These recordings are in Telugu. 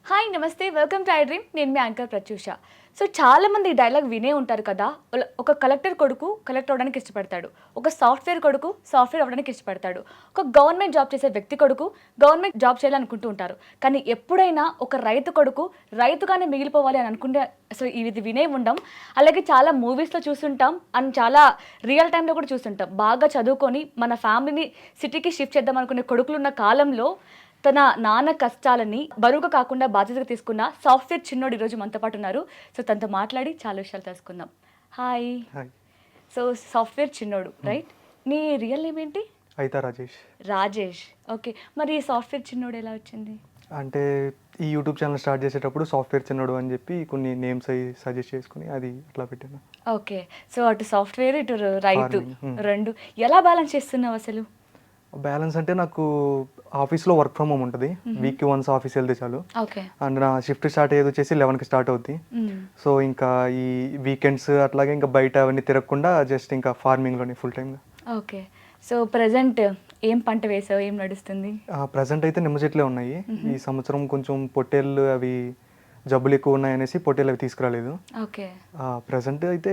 హాయ్ నమస్తే, వెల్కమ్ టు ఐ డ్రీమ్. నేను మీ యాంకర్ ప్రత్యూష. సో చాలామంది ఈ డైలాగ్ వినే ఉంటారు కదా, ఒక కలెక్టర్ కొడుకు కలెక్టర్ అవ్వడానికి ఇష్టపడతాడు, ఒక సాఫ్ట్వేర్ కొడుకు సాఫ్ట్వేర్ అవ్వడానికి ఇష్టపడతాడు, ఒక గవర్నమెంట్ జాబ్ చేసే వ్యక్తి కొడుకు గవర్నమెంట్ జాబ్ చేయాలనుకుంటూ ఉంటారు. కానీ ఎప్పుడైనా ఒక రైతు కొడుకు రైతుగానే మిగిలిపోవాలి అని అనుకుంటే అసలు ఇది వినే ఉండం. అలాగే చాలా మూవీస్లో చూస్తుంటాం అండ్ చాలా రియల్ టైంలో కూడా చూస్తుంటాం. బాగా చదువుకొని మన ఫ్యామిలీని సిటీకి షిఫ్ట్ చేద్దాం అనుకునే కొడుకులు ఉన్న కాలంలో తన నాన్న కష్టాలని బరువుగా కాకుండా బాధ్యతగా తీసుకున్న సాఫ్ట్వేర్ చిన్నోడు ఈరోజు మనతో పాటు ఉన్నారు. సో తనతో మాట్లాడి చాలా విషయాలు తెలుసుకుందాం. హాయ్. సో సాఫ్ట్వేర్ చిన్నోడు, రైట్? నీ రియల్ నేమ్ ఏంటి? అయితే రాజేష్. ఓకే, మరి ఈ సాఫ్ట్వేర్ చిన్నోడు ఎలా వచ్చింది? అంటే ఈ యూట్యూబ్ ఛానల్ స్టార్ట్ చేసేటప్పుడు సాఫ్ట్వేర్ చిన్నోడు అని చెప్పి కొన్ని నేమ్స్ అవి సజెస్ట్ చేసుకుని అది అట్లా పెట్టాను. ఓకే, సో అటు సాఫ్ట్వేర్ ఇటు రైతు రెండు ఎలా బ్యాలెన్స్ చేస్తున్నావు అసలు? బ్యాలెన్స్ అంటే నాకు ఆఫీస్లో వర్క్ ఫ్రమ్ హోమ్ ఉంటుంది, వీక్కి వన్స్ ఆఫీస్ వెళ్తే చాలు. అండ్ నా షిఫ్ట్ స్టార్ట్ అయ్యేది వచ్చేసి 11కి స్టార్ట్ అవుద్ది. సో ఇంకా ఈ వీకెండ్స్ అట్లాగే ఇంకా బయట అవన్నీ తిరగకుండా జస్ట్ ఇంకా ఫార్మింగ్లోనే ఫుల్ టైమ్గా. ఓకే, సో ప్రజెంట్ ఏం పంట వేసావు, ఏం నడుస్తుంది? ప్రజెంట్ అయితే నిమ్మ చెట్లే ఉన్నాయి. ఈ సంవత్సరం కొంచెం పొట్టేళ్ళు అవి జబ్బులు ఎక్కువ ఉన్నాయనేసి పొట్టేళ్ళు అవి తీసుకురాలేదు. ఓకే, ప్రజెంట్ అయితే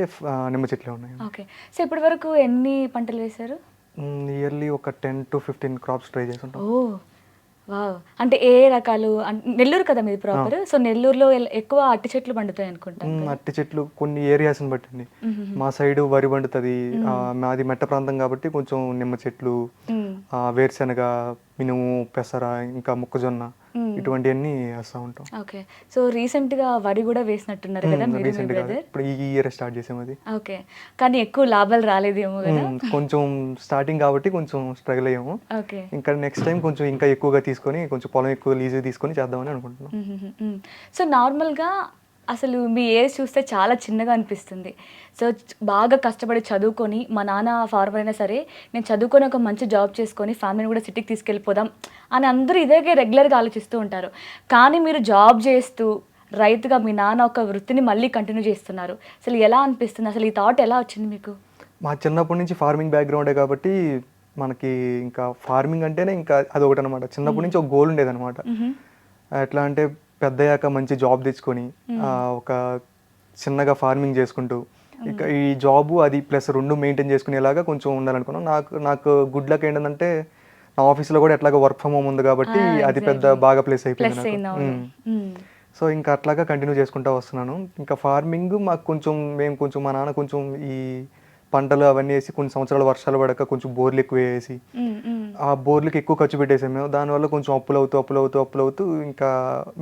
నిమ్మ చెట్లే ఉన్నాయి. ఓకే, సో ఇప్పటి వరకు ఎన్ని పంటలు వేశారు? ఇయర్లీ ఒక 10 to 15 క్రాప్స్ ట్రై చేస్తుంటాం. ఓ వావ్, అంటే ఏ రకాలు? నెల్లూరు కదా మీది ప్రాపర్, సో నెల్లూరులో ఎక్కువ అట్టి చెట్లు పండుతాయి అనుకుంటా. అట్టి చెట్లు కొన్ని ఏరియాస్ని బట్టండి. మా సైడ్ వరి పండుతుంది, మాది మెట్ట ప్రాంతం కాబట్టి కొంచెం నిమ్మ చెట్లు, వేరుశెనగ, మినుము, పెసర, ఇంకా మొక్కజొన్న ఇటువంటివన్నీ వేస్తూ ఉంటాం. ఓకే, సో రీసెంట్ గా వరి కూడా వేసినట్టున్నారు కదా మీరు? ఇప్పుడు ఈ ఇయర్ స్టార్ట్ చేసాం అది. ఓకే, కానీ ఎక్కువ లాభాలు రాలేదేమో కదా? కొంచెం స్టార్టింగ్ కాబట్టి కొంచెం స్ట్రగుల్ అయ్యాము. ఓకే, ఇంకా నెక్స్ట్ టైం కొంచెం ఇంకా ఎక్కువగా తీసుకొని కొంచెం పొలం ఎక్కువ లీజు తీసుకొని చేద్దామని అనుకుంటున్నాం. సో నార్మల్గా అసలు మీ ఏజ్ చూస్తే చాలా చిన్నగా అనిపిస్తుంది. సో బాగా కష్టపడి చదువుకొని, మా నాన్న ఫార్మర్ అయినా సరే నేను చదువుకొని ఒక మంచి జాబ్ చేసుకొని ఫ్యామిలీని కూడా సిటీకి తీసుకెళ్ళిపోదాం అని అందరూ ఇదే రెగ్యులర్గా ఆలోచిస్తూ ఉంటారు. కానీ మీరు జాబ్ చేస్తూ రైతుగా మీ నాన్న ఒక వృత్తిని మళ్ళీ కంటిన్యూ చేస్తున్నారు. అసలు ఎలా అనిపిస్తుంది? అసలు ఈ థాట్ ఎలా వచ్చింది మీకు? మా చిన్నప్పటి నుంచి ఫార్మింగ్ బ్యాక్గ్రౌండే కాబట్టి మనకి ఇంకా ఫార్మింగ్ అంటేనే ఇంకా అదొకటి అనమాట. చిన్నప్పటి నుంచి ఒక గోల్ ఉండేదన్నమాట. ఎట్లా అంటే పెద్దయ్యాక మంచి జాబ్ తెచ్చుకొని ఒక చిన్నగా ఫార్మింగ్ చేసుకుంటూ ఇక ఈ జాబు అది ప్లస్ రెండు మెయింటైన్ చేసుకునేలాగా కొంచెం ఉండాలనుకున్నాను. నాకు గుడ్ లక్ ఏంటంటే నా ఆఫీస్లో కూడా ఎట్లాగా వర్క్ ఫ్రమ్ హోమ్ ఉంది కాబట్టి అది పెద్ద బాగా ప్లేస్ అయిపోయింది నాకు. సో ఇంకా అట్లాగా కంటిన్యూ చేసుకుంటూ వస్తున్నాను. ఇంకా ఫార్మింగ్ మాకు కొంచెం మా నాన్న కొంచెం ఈ పంటలు అవన్నీ వేసి కొన్ని సంవత్సరాలు వర్షాలు పడక కొంచెం బోర్లు ఎక్కువ వేసి ఆ బోర్లకి ఎక్కువ ఖర్చు పెట్టేసాం మేము. దానివల్ల కొంచెం అప్పులు అవుతూ ఇంకా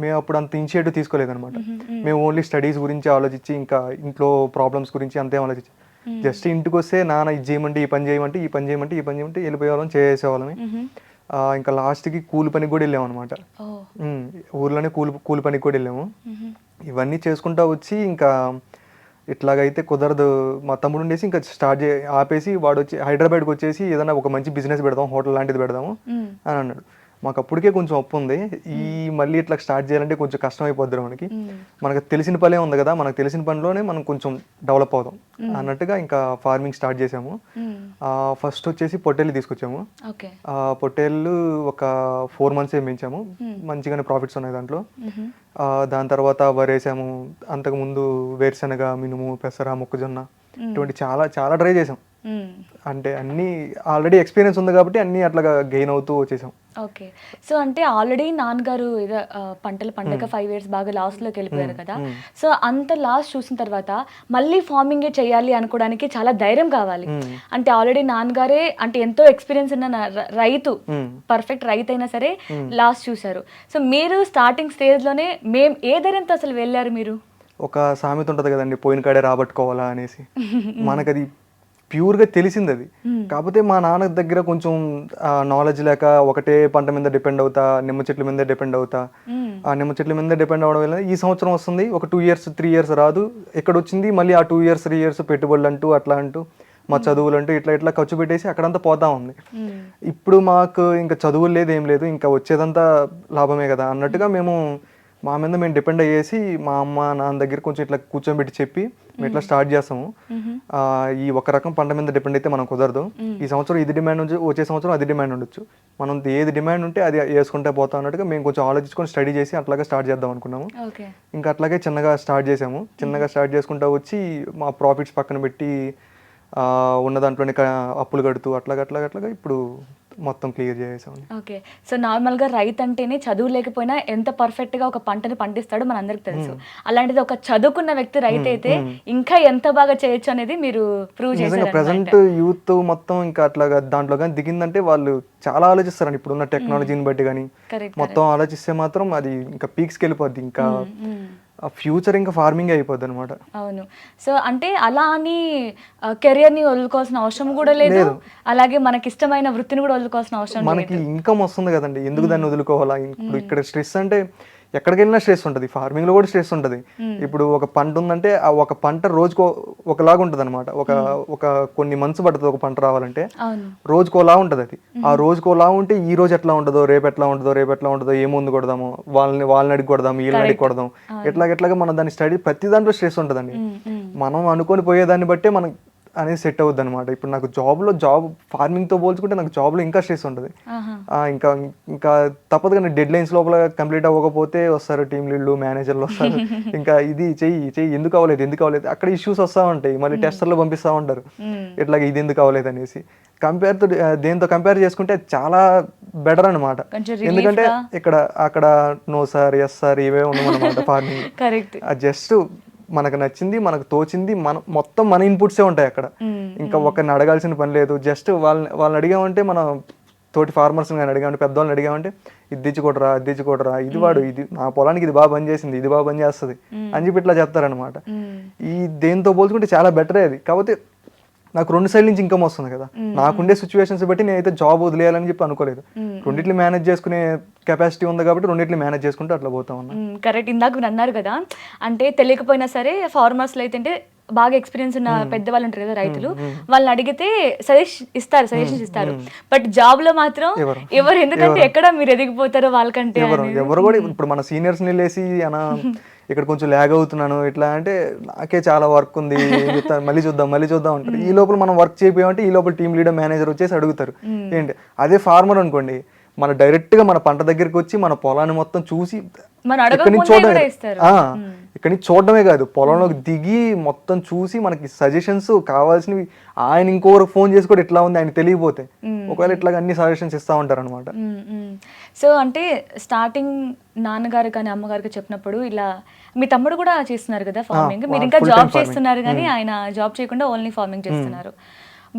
మేము అప్పుడు అంత ఇనిషియేటివ్ తీసుకోలేదన్నమాట. మేము ఓన్లీ స్టడీస్ గురించి ఆలోచించి ఇంకా ఇంట్లో ప్రాబ్లమ్స్ గురించి అంతే ఆలోచించి జస్ట్ ఇంటికి వస్తే నాన్న ఇది చేయమంటే ఈ పని చేయమంటే వెళ్ళిపోయేవాళ్ళం, చేసేవాళ్ళని. ఇంకా లాస్ట్కి కూలి పనికి కూడా వెళ్ళాము అనమాట. ఊర్లోనే కూలి పనికి కూడా వెళ్ళాము. ఇవన్నీ చేసుకుంటా వచ్చి ఇంకా ఇట్లాగైతే కుదరదు, మా తమ్ముడు ఉండేసి ఇంకా ఆపేసి వాడు వచ్చి హైదరాబాద్కి వచ్చేసి ఏదైనా ఒక మంచి బిజినెస్ పెడదాం, హోటల్ లాంటిది పెడదాము అని అన్నాడు. మాకు అప్పటికే కొంచెం అప్పు ఉంది, మళ్ళీ ఇట్లా స్టార్ట్ చేయాలంటే కొంచెం కష్టం అయిపోద్ది. మనకు తెలిసిన పనే ఉంది కదా, మనకు తెలిసిన పనిలోనే మనం కొంచెం డెవలప్ అవుదాం అన్నట్టుగా ఇంకా ఫార్మింగ్ స్టార్ట్ చేసాము. ఫస్ట్ వచ్చేసి పొట్టేళ్ళు తీసుకొచ్చాము. పొట్టేళ్ళు ఒక 4 months పెంచాము, మంచిగానే ప్రాఫిట్స్ ఉన్నాయి దాంట్లో. దాని తర్వాత వరేసాము. అంతకుముందు వేరుశెనగ, మినుము, పెసర, మొక్కజొన్న ఇటువంటి చాలా చాలా ట్రై చేసాం. అంటే అన్నీ ఆల్రెడీ ఎక్స్పీరియన్స్ ఉంది కాబట్టి అన్నీ అట్లాగా గెయిన్ అవుతూ వచ్చేసాం. ఓకే, సో అంటే ఆల్రెడీ నాన్నగారు పంటలు పండగ 5 years బాగా లాస్ట్లోకి వెళ్ళిపోయారు కదా. సో అంత లాస్ట్ చూసిన తర్వాత మళ్ళీ ఫార్మింగే చేయాలి అనుకోవడానికి చాలా ధైర్యం కావాలి. అంటే ఆల్రెడీ నాన్నగారే అంటే ఎంతో ఎక్స్పీరియన్స్ ఉన్న రైతు, పర్ఫెక్ట్ రైతు అయినా సరే లాస్ట్ చూశారు. సో మీరు స్టార్టింగ్ స్టేజ్లోనే ఏ ధైర్యంతో అసలు వెళ్ళారు మీరు? ఒక సామెత ఉంటుంది కదండి, పోయిన కాడే రాబట్టుకోవాలా అనేసి. మనకది ప్యూర్గా తెలిసింది అది. కాకపోతే మా నాన్న దగ్గర కొంచెం నాలెడ్జ్ లేక ఒకటే పంట మీద డిపెండ్ అవుతా, నిమ్మ చెట్ల మీద డిపెండ్ అవుతా. ఆ నిమ్మ చెట్ల మీద డిపెండ్ అవడం వల్ల ఈ సంవత్సరం వస్తుంది, ఒక 2 years 3 years రాదు. ఎక్కడ వచ్చింది మళ్ళీ ఆ 2 years 3 years పెట్టుబడులు అంటూ అట్లా అంటూ మా చదువులు అంటూ ఇట్లా ఖర్చు పెట్టేసి అక్కడంతా పోతా ఉంది. ఇప్పుడు మాకు ఇంకా చదువులు లేదు, ఏం లేదు, ఇంకా వచ్చేదంతా లాభమే కదా అన్నట్టుగా మేము మా మీద మేము డిపెండ్ అయ్యేసి మా అమ్మ నాన్న దగ్గర కొంచెం ఇట్లా కూర్చోబెట్టి చెప్పి మేము ఇట్లా స్టార్ట్ చేస్తాము. ఈ ఒక రకం పంట మీద డిపెండ్ అయితే మనం కుదరదు. ఈ సంవత్సరం ఇది డిమాండ్ ఉంది, వచ్చే సంవత్సరం అది డిమాండ్ ఉండొచ్చు. మనం ఏది డిమాండ్ ఉంటే అది వేసుకుంటే పోతాం అన్నట్టుగా మేము కొంచెం ఆలోచించుకొని స్టడీ చేసి అట్లాగే స్టార్ట్ చేద్దాం అనుకున్నాము. ఇంకా అట్లాగే చిన్నగా స్టార్ట్ చేసాము. చిన్నగా స్టార్ట్ చేసుకుంటూ వచ్చి మా ప్రాఫిట్స్ పక్కన పెట్టి ఉన్న దాంట్లోనే అప్పులు కడుతూ అట్లాగా ఇప్పుడు మొత్తం క్లియర్ చేసాం. ఓకే. సో నార్మల్గా రైతు అంటేనే చదువు లేకపోయినా ఎంత పర్ఫెక్ట్గా ఒక పంటని పండిస్తాడో మన అందరికి తెలుసు. అలాంటిది ఒక చదువుకున్న వ్యక్తి రైతు అయితే ఇంకా ఎంత బాగా చేయొచ్చు అనేది మీరు ప్రూవ్ చేశారు. ప్రెసెంట్ యూత్ మొత్తం ఇంకా అట్లాగా దాంట్లో కానీ దిగిందంటే వాళ్ళు చాలా ఆలోచిస్తారండి. ఇప్పుడున్న టెక్నాలజీని బట్టి కానీ మొత్తం ఆలోచిస్తే మాత్రం అది ఇంకా పీక్స్కి వెళ్ళిపోద్ది. ఇంకా ఆ ఫ్యూచర్ ఇంకా ఫార్మింగ్ అయిపోద్ది అనమాట. అవును. సో అంటే అలా అని కెరియర్ని వదులుకోవాల్సిన అవసరం కూడా లేదు, అలాగే మనకి ఇష్టమైన వృత్తిని కూడా వదులుకోవాల్సిన అవసరం లేదు. మనకి ఇన్కమ్ వస్తుంది కదండి, ఎందుకు దాన్ని వదులుకోవాలా? ఇప్పుడు ఇక్కడ స్ట్రెస్ అంటే ఎక్కడికి వెళ్ళినా స్ట్రెస్ ఉంటుంది, ఫార్మింగ్ లో కూడా స్ట్రెస్ ఉంటుంది. ఇప్పుడు ఒక పంట ఉందంటే ఆ ఒక పంట రోజుకో ఒకలాగా ఉంటుంది అనమాట. ఒక కొన్ని మంత్స్ పడుతుంది ఒక పంట రావాలంటే, రోజుకోలా ఉంటుంది అది. ఆ రోజుకోలా ఉంటే ఈ రోజు ఎట్లా ఉంటుందో రేపు ఎట్లా ఉంటుందో ఏ ముందు కొడదాము, వాళ్ళని అడిగి కొడదాం, వీళ్ళని అడిగి కొడదాం, ఎట్లాగా మనం దాన్ని స్టడీ ప్రతి దాంట్లో స్ట్రెస్ ఉంటుందండి. మనం అనుకొని పోయేదాన్ని బట్టే మనం అనేది సెట్ అవుద్ది అనమాట. ఇప్పుడు నాకు జాబ్ ఫార్మింగ్తో పోల్చుకుంటే నాకు జాబ్లో ఇంకా స్ట్రెస్ ఉంటుంది. ఇంకా తప్పదు కానీ డెడ్ లైన్స్ లోపల కంప్లీట్ అవ్వకపోతే వస్తారు టీమ్ లీడ్లు, మేనేజర్లు వస్తారు. ఇంకా ఇది చెయ్యి ఎందుకు అవ్వలేదు అక్కడ ఇష్యూస్ వస్తూ ఉంటాయి. మళ్ళీ టెస్టర్లు పంపిస్తూ ఉంటారు, ఇట్లాగే ఇది ఎందుకు అవ్వలేదు అనేసి. దేంతో కంపేర్ చేసుకుంటే చాలా బెటర్ అనమాట. ఎందుకంటే అక్కడ నో సార్, ఎస్ సార్ ఇవే ఉన్నామన్నమాట ఫార్మింగ్. జస్ట్ మనకు నచ్చింది, మనకు తోచింది, మొత్తం మన ఇన్పుట్సే ఉంటాయి అక్కడ. ఇంకా ఒకరిని అడగాల్సిన పని లేదు. జస్ట్ వాళ్ళని అడిగామంటే, మనం తోటి ఫార్మర్స్ కానీ అడిగామంటే, పెద్దవాళ్ళని అడిగామంటే ఇది తెచ్చుకోడరా, ఇది వాడు, ఇది నా పొలానికి ఇది బాగా పని చేసింది, ఇది బాగా పని చేస్తుంది అని చెప్పి ఇట్లా చెప్తారనమాట. ఈ దేంతో పోల్చుకుంటే చాలా బెటరే అది. కాకపోతే నాకు 2 సైడ్ నుంచి ఇన్కమ్ వస్తుంది కదా. నాకుండే సిచ్యువేషన్స్ బట్టి నేనైతే జాబ్ వదిలేయాలని చెప్పి అనుకోలేదు. రెండిట్లు మేనేజ్ చేసుకునే కెపాసిటీ ఉంది కాబట్టి రెండిట్లు మేనేజ్ చేసుకుంటూ అట్లా పోతా ఉన్నా. కరెక్ట్. ఇందాక మీరు అన్నారు కదా, అంటే తెలియకపోయినా సరే ఫార్మర్స్లో అయితే బాగా ఎక్స్పీరియన్స్ ఉన్న పెద్దవాళ్ళు ఉంటారు కదా రైతులు, వాళ్ళని అడిగితే సజెషన్స్ ఇస్తారు. బట్ జాబ్ లో మాత్రం ఎవరు, ఎందుకంటే ఎక్కడ మీరు ఎదిగిపోతారో వాళ్ళకంటే ఎవరు కూడా. ఇప్పుడు మన సీనియర్స్ ని లేసి ఇక్కడ కొంచెం ల్యాగ్ అవుతున్నాను ఇట్లా అంటే, నాకే చాలా వర్క్ ఉంది, మళ్ళీ చూద్దాం అంటారు. ఈ లోపల మనం వర్క్ చేయమంటే ఈ లోపల టీమ్ లీడర్, మేనేజర్ వచ్చేసి అడుగుతారు ఏంటి. అదే ఫార్మర్ అనుకోండి, మన డైరెక్ట్ గా మన పంట దగ్గరికి వచ్చి మన పొలాన్ని మొత్తం చూసి ఇక్కడి నుంచి చూడడమే కాదు, పొలంలోకి దిగి మొత్తం చూసి మనకి సజెషన్స్ కావాల్సినవి ఆయన ఇంకొకరికి ఫోన్ చేసి కూడా ఇట్లా ఉంది ఆయన తెలియపోతే ఒకవేళ ఇట్లా అన్ని సజెషన్స్ ఇస్తా ఉంటారు అనమాట. సో అంటే స్టార్టింగ్ నాన్నగారు కానీ అమ్మగారికి చెప్పినప్పుడు ఇలా మీ తమ్ముడు కూడా చేస్తున్నారు కదా ఫార్మింగ్, మీరు ఇంకా జాబ్ చేస్తున్నారు కానీ ఆయన జాబ్ చేయకుండా ఓన్లీ ఫార్మింగ్ చేస్తున్నారు.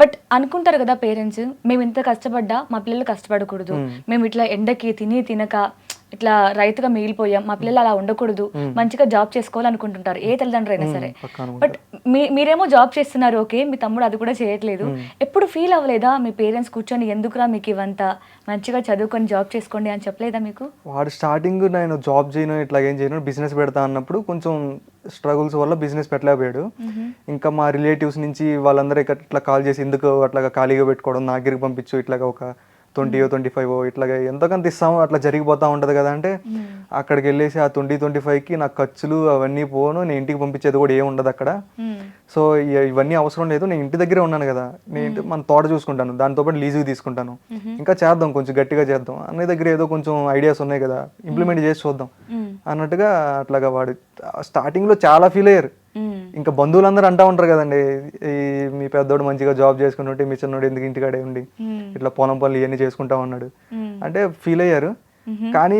బట్ అనుకుంటారు కదా పేరెంట్స్, మేము ఇంత కష్టపడ్డా మా పిల్లలు కష్టపడకూడదు, మేము ఇట్లా ఎండకి తినక ఇట్లా రైతుగా మిగిలిపోయాం, మా పిల్లలు అలా ఉండకూడదు, మంచిగా జాబ్ చేసుకోవాలనుకుంటుంటారు ఏ తల్లిదండ్రులు అయినా సరే. బట్ మీరేమో జాబ్ చేస్తున్నారు, ఓకే, మీ తమ్ముడు అది కూడా చేయట్లేదు. ఎప్పుడు ఫీల్ అవ్వలేదా మీ పేరెంట్స్ కూర్చొని ఎందుకురా మీకు ఇవంతా, మంచిగా చదువుకొని జాబ్ చేసుకోండి అని చెప్పలేదా మీకు? వాడు స్టార్టింగ్ నేను జాబ్ చేయను ఇట్లా ఏం చేయను బిజినెస్ పెడతా అన్నప్పుడు కొంచెం స్ట్రగుల్స్ వల్ల బిజినెస్ పెట్టలేకపోయాడు. ఇంకా మా రిలేటివ్స్ నుంచి వాళ్ళందరూ ఇట్లా కాల్ చేసి ఎందుకు అట్లాగా ఖాళీగా పెట్టుకోవడం, నా దగ్గరికి పంపించు, ఇట్లాగా ఒక 20-25 ఇట్లాగా ఎంతకంత ఇస్తాము అట్లా జరిగిపోతూ ఉంటుంది కదా. అంటే అక్కడికి వెళ్ళేసి ఆ 20-25కి నాకు ఖర్చులు అవన్నీ పోను, నేను ఇంటికి పంపించేది కూడా ఏమి ఉండదు అక్కడ. సో ఇవన్నీ అవసరం లేదు, నేను ఇంటి దగ్గరే ఉన్నాను కదా, నేను మన తోట చూసుకుంటాను, దాంతోపాటు లీజుకి తీసుకుంటాను, ఇంకా చేద్దాం కొంచెం గట్టిగా చేద్దాం, అన్ని దగ్గర ఏదో కొంచెం ఐడియాస్ ఉన్నాయి కదా, ఇంప్లిమెంట్ చేసి చూద్దాం అన్నట్టుగా అట్లాగా వాడు స్టార్టింగ్లో చాలా ఫీల్ అయ్యారు. ఇంకా బంధువులందరూ అంటా ఉంటారు కదండి, ఈ మీ పెద్దోడు మంచిగా జాబ్ చేసుకుని ఉంటే మీ చిన్నోడు ఎందుకు ఇంటికాడే ఉండి ఇట్లా పొలం పనులు ఇవన్నీ చేసుకుంటా ఉన్నాడు అంటే ఫీల్ అయ్యారు. కానీ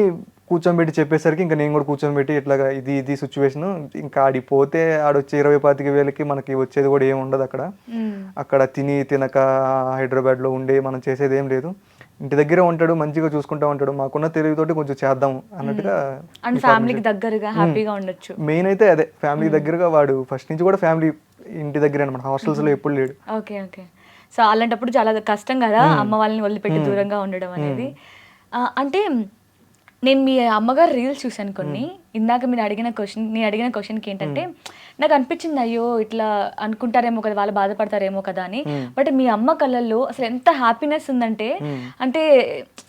కూర్చోబెట్టి చెప్పేసరికి ఇంకా నేను కూడా కూర్చోబెట్టి ఇట్లాగా ఇది సిచ్యువేషన్, ఇంకా ఆడిపోతే ఆడొచ్చే 20-25 వేలకి మనకి వచ్చేది కూడా ఏమి ఉండదు అక్కడ తినక హైదరాబాద్లో ఉండి మనం చేసేది ఏం లేదు, ఇంటి దగ్గరే ఉంటాడు, మంచిగా చూసుకుంటా ఉంటాడు, మాకున్న తెలివితోటి కొంచెం చేద్దాం అన్నట్టుగా. ఫ్యామిలీకి దగ్గరగా హ్యాపీగా ఉండొచ్చు. మెయిన్ అయితే అదే, ఫ్యామిలీ దగ్గరగా. వాడు ఫస్ట్ నుంచి కూడా ఫ్యామిలీ ఇంటి దగ్గర అనమాట, హాస్టల్స్ లో ఎప్పుడు లేడు. ఓకే. సో అలాంటప్పుడు చాలా కష్టం కదా అమ్మ వాళ్ళని వదిలిపెట్టి దూరంగా ఉండడం అనేది. అంటే నేను మీ అమ్మగారు రీల్స్ చూసాను కొన్ని, ఇందాక నేను అడిగిన క్వశ్చన్కి ఏంటంటే నాకు అనిపించింది అయ్యో ఇట్లా అనుకుంటారేమో కదా, వాళ్ళు బాధపడతారేమో కదా అని. బట్ మీ అమ్మ కళ్ళల్లో అసలు ఎంత హ్యాపీనెస్ ఉందంటే, అంటే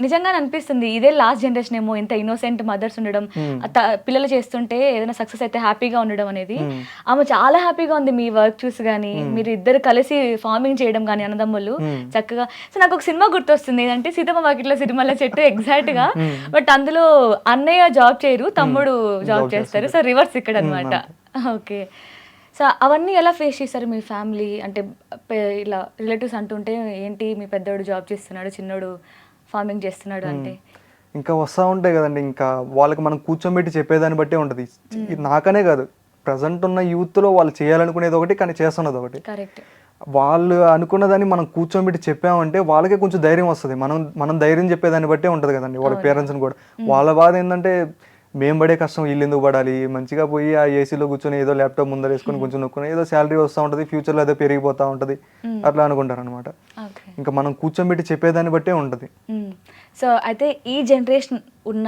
నిజంగానే అనిపిస్తుంది ఇదే లాస్ట్ జనరేషన్ ఏమో, ఇంత ఇన్నోసెంట్ మదర్స్ ఉండడం, పిల్లలు చేస్తుంటే ఏదైనా సక్సెస్ అయితే హ్యాపీగా ఉండడం అనేది. ఆమె చాలా హ్యాపీగా ఉంది మీ వర్క్ చూసి కానీ, మీరు ఇద్దరు కలిసి ఫార్మింగ్ చేయడం కానీ అన్నదమ్ములు చక్కగా. సో నాకు ఒక సినిమా గుర్తొస్తుంది, ఏంటంటే సీతమ్మ వాకిట్లో సిరిమల్ల చెట్టు ఎగ్జాక్ట్ గా. బట్ అందులో అన్నయ్య జాబ్ చేయరు, తమ్ముడు జాబ్ చేస్తారు. సో రివర్స్ ఇక్కడ అనమాట. ఓకే. సో అవన్నీ ఎలా ఫేస్ చేస్తారు మీ ఫ్యామిలీ? అంటే ఇలా రిలేటివ్స్ అంటుంటే ఏంటి మీ పెద్దోడు జాబ్ చేస్తున్నాడు, చిన్నోడు ఫార్మింగ్ చేస్తున్నాడు అంటే ఇంకా వస్తూ ఉంటాయి కదండి. ఇంకా వాళ్ళకి మనం కూర్చోబెట్టి చెప్పేదాన్ని బట్టే ఉంటుంది. నాకనే కాదు, ప్రజెంట్ ఉన్న యూత్లో వాళ్ళు చేయాలనుకునేది ఒకటి, కానీ చేస్తున్నది ఒకటి. కరెక్ట్. వాళ్ళు అనుకున్నదాన్ని మనం కూర్చోబెట్టి చెప్పామంటే వాళ్ళకే కొంచెం ధైర్యం వస్తుంది. మనం ధైర్యం చెప్పేదాన్ని బట్టే ఉంటుంది కదండి వాళ్ళ పేరెంట్స్ని కూడా. వాళ్ళ బాధ ఏంటంటే మేము పడే కష్టం వీళ్ళు ఎందుకు పడాలి, మంచిగా పోయి ఆ ఏసీలో కూర్చొని ఏదో ల్యాప్టాప్ ముందర వేసుకొని కొంచెం నొక్కుని ఏదో శాలరీ వస్తూ ఉంటుంది, ఫ్యూచర్లో అదే పెరిగిపోతూ ఉంటుంది, అట్లా అనుకుంటారు అనమాట. ఇంకా మనం కూర్చోబెట్టి చెప్పేదాన్ని బట్టే ఉంటుంది. సో అయితే ఈ జనరేషన్ ఉన్న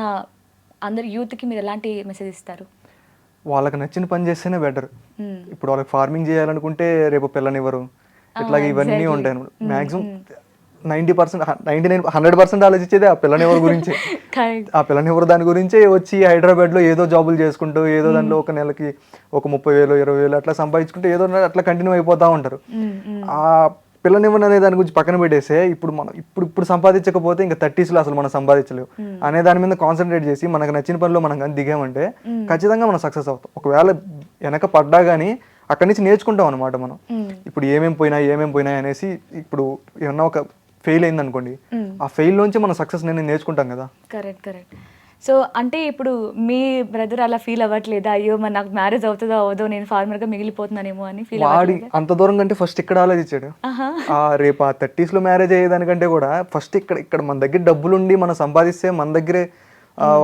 అందరు యూత్కి మీరు ఎలాంటి మెసేజ్ ఇస్తారు? వాళ్ళకి నచ్చిన పని చేస్తేనే బెటర్. ఇప్పుడు వాళ్ళకి ఫార్మింగ్ చేయాలనుకుంటే రేపు పిల్లనివ్వరు, ఇట్లాగే ఇవన్నీ ఉంటాయి అనమాట. మ్యాక్సిమం 90%, 99%, 100% ఆలోచించేది ఆ పిల్లనివ్వరు గురించి. ఆ పిల్లనివ్వరు దాని గురించే వచ్చి హైదరాబాద్లో ఏదో జాబులు చేసుకుంటూ ఏదో దాంట్లో ఒక నెలకి ఒక 30,000, 20,000 అట్లా సంపాదించుకుంటే ఏదో అట్లా కంటిన్యూ అయిపోతూ ఉంటారు. ఆ పిల్లనివ్వను అనే దాని గురించి పక్కన పెట్టేస్తే ఇప్పుడు సంపాదించకపోతే ఇంకా 30sలో అసలు మనం సంపాదించలేవు అనే దాని మీద కాన్సన్ట్రేట్ చేసి మనకు నచ్చిన పనిలో మనం కానీ దిగామంటే ఖచ్చితంగా మనం సక్సెస్ అవుతాం. ఒకవేళ వెనక పడ్డా కానీ అక్కడి నుంచి నేర్చుకుంటాం అనమాట మనం. ఇప్పుడు ఏమేమి పోయినాయి అనేసి ఇప్పుడు ఏమన్నా ఒక ఫెయిల్ అయింది అనుకోండి, ఆ ఫెయిల్ నుంచి మనం సక్సెస్ నేర్చుకుంటాం కదా. కరెక్ట్. సో అంటే ఇప్పుడు మీ బ్రదర్ అలా ఫీల్ అవ్వట్లేదా, అయ్యో మరి నాకు మ్యారేజ్ అవుతుందో అవదో, నేను ఫార్మర్గా మిగిలిపోతున్నానేమో అని ఫీల్ వాడి అంత దూరం కంటే ఫస్ట్ ఇక్కడ ఆలోచించాడు. రేపు ఆ 30sలో మ్యారేజ్ అయ్యేదానికంటే కూడా ఫస్ట్ ఇక్కడ మన దగ్గర డబ్బులుండి మనం సంపాదిస్తే మన దగ్గరే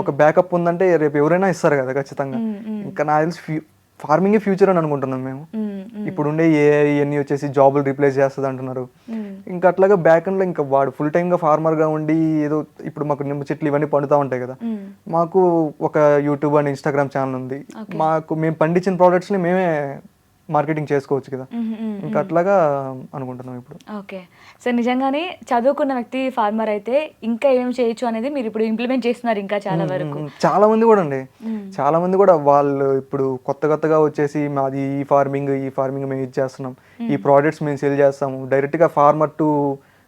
ఒక బ్యాకప్ ఉందంటే రేపు ఎవరైనా ఇస్తారు కదా ఖచ్చితంగా. ఇంకా నాకు తెలిసి ఫార్మింగ్ ఫ్యూచర్ అని అనుకుంటున్నాం మేము. ఇప్పుడు ఉండే ఏఐ ఇవన్నీ వచ్చేసి జాబులు రీప్లేస్ చేస్తుంది అంటున్నారు. ఇంకా అట్లాగా బ్యాక్ ఎండ్లో ఇంకా వాడు ఫుల్ టైమ్గా ఫార్మర్గా ఉండి ఏదో ఇప్పుడు మాకు నిమ్మ చెట్లు ఇవన్నీ పండుతూ ఉంటాయి కదా, మాకు ఒక యూట్యూబ్ అండ్ ఇన్స్టాగ్రామ్ ఛానల్ ఉంది. మేము పండించిన ప్రోడక్ట్స్ని మేమే మార్కెటింగ్ చేసుకోవచ్చు కదా. ఇంకా అట్లాగా అనుకుంటున్నాం ఇప్పుడు. ఓకే. సో నిజంగానే చదువుకున్న వ్యక్తి ఫార్మర్ అయితే ఇంకా ఏం చేయొచ్చు అనేది మీరు ఇప్పుడు ఇంప్లిమెంట్ చేస్తున్నారు ఇంకా చాలా వరకు. చాలా మంది కూడా అండి, చాలా మంది కూడా వాళ్ళు ఇప్పుడు కొత్తగా వచ్చేసి మాది ఈ ఫార్మింగ్ మేము ఇది చేస్తున్నాం, ఈ ప్రోడక్ట్స్ మేము సేల్ చేస్తాము, డైరెక్ట్గా ఫార్మర్ టు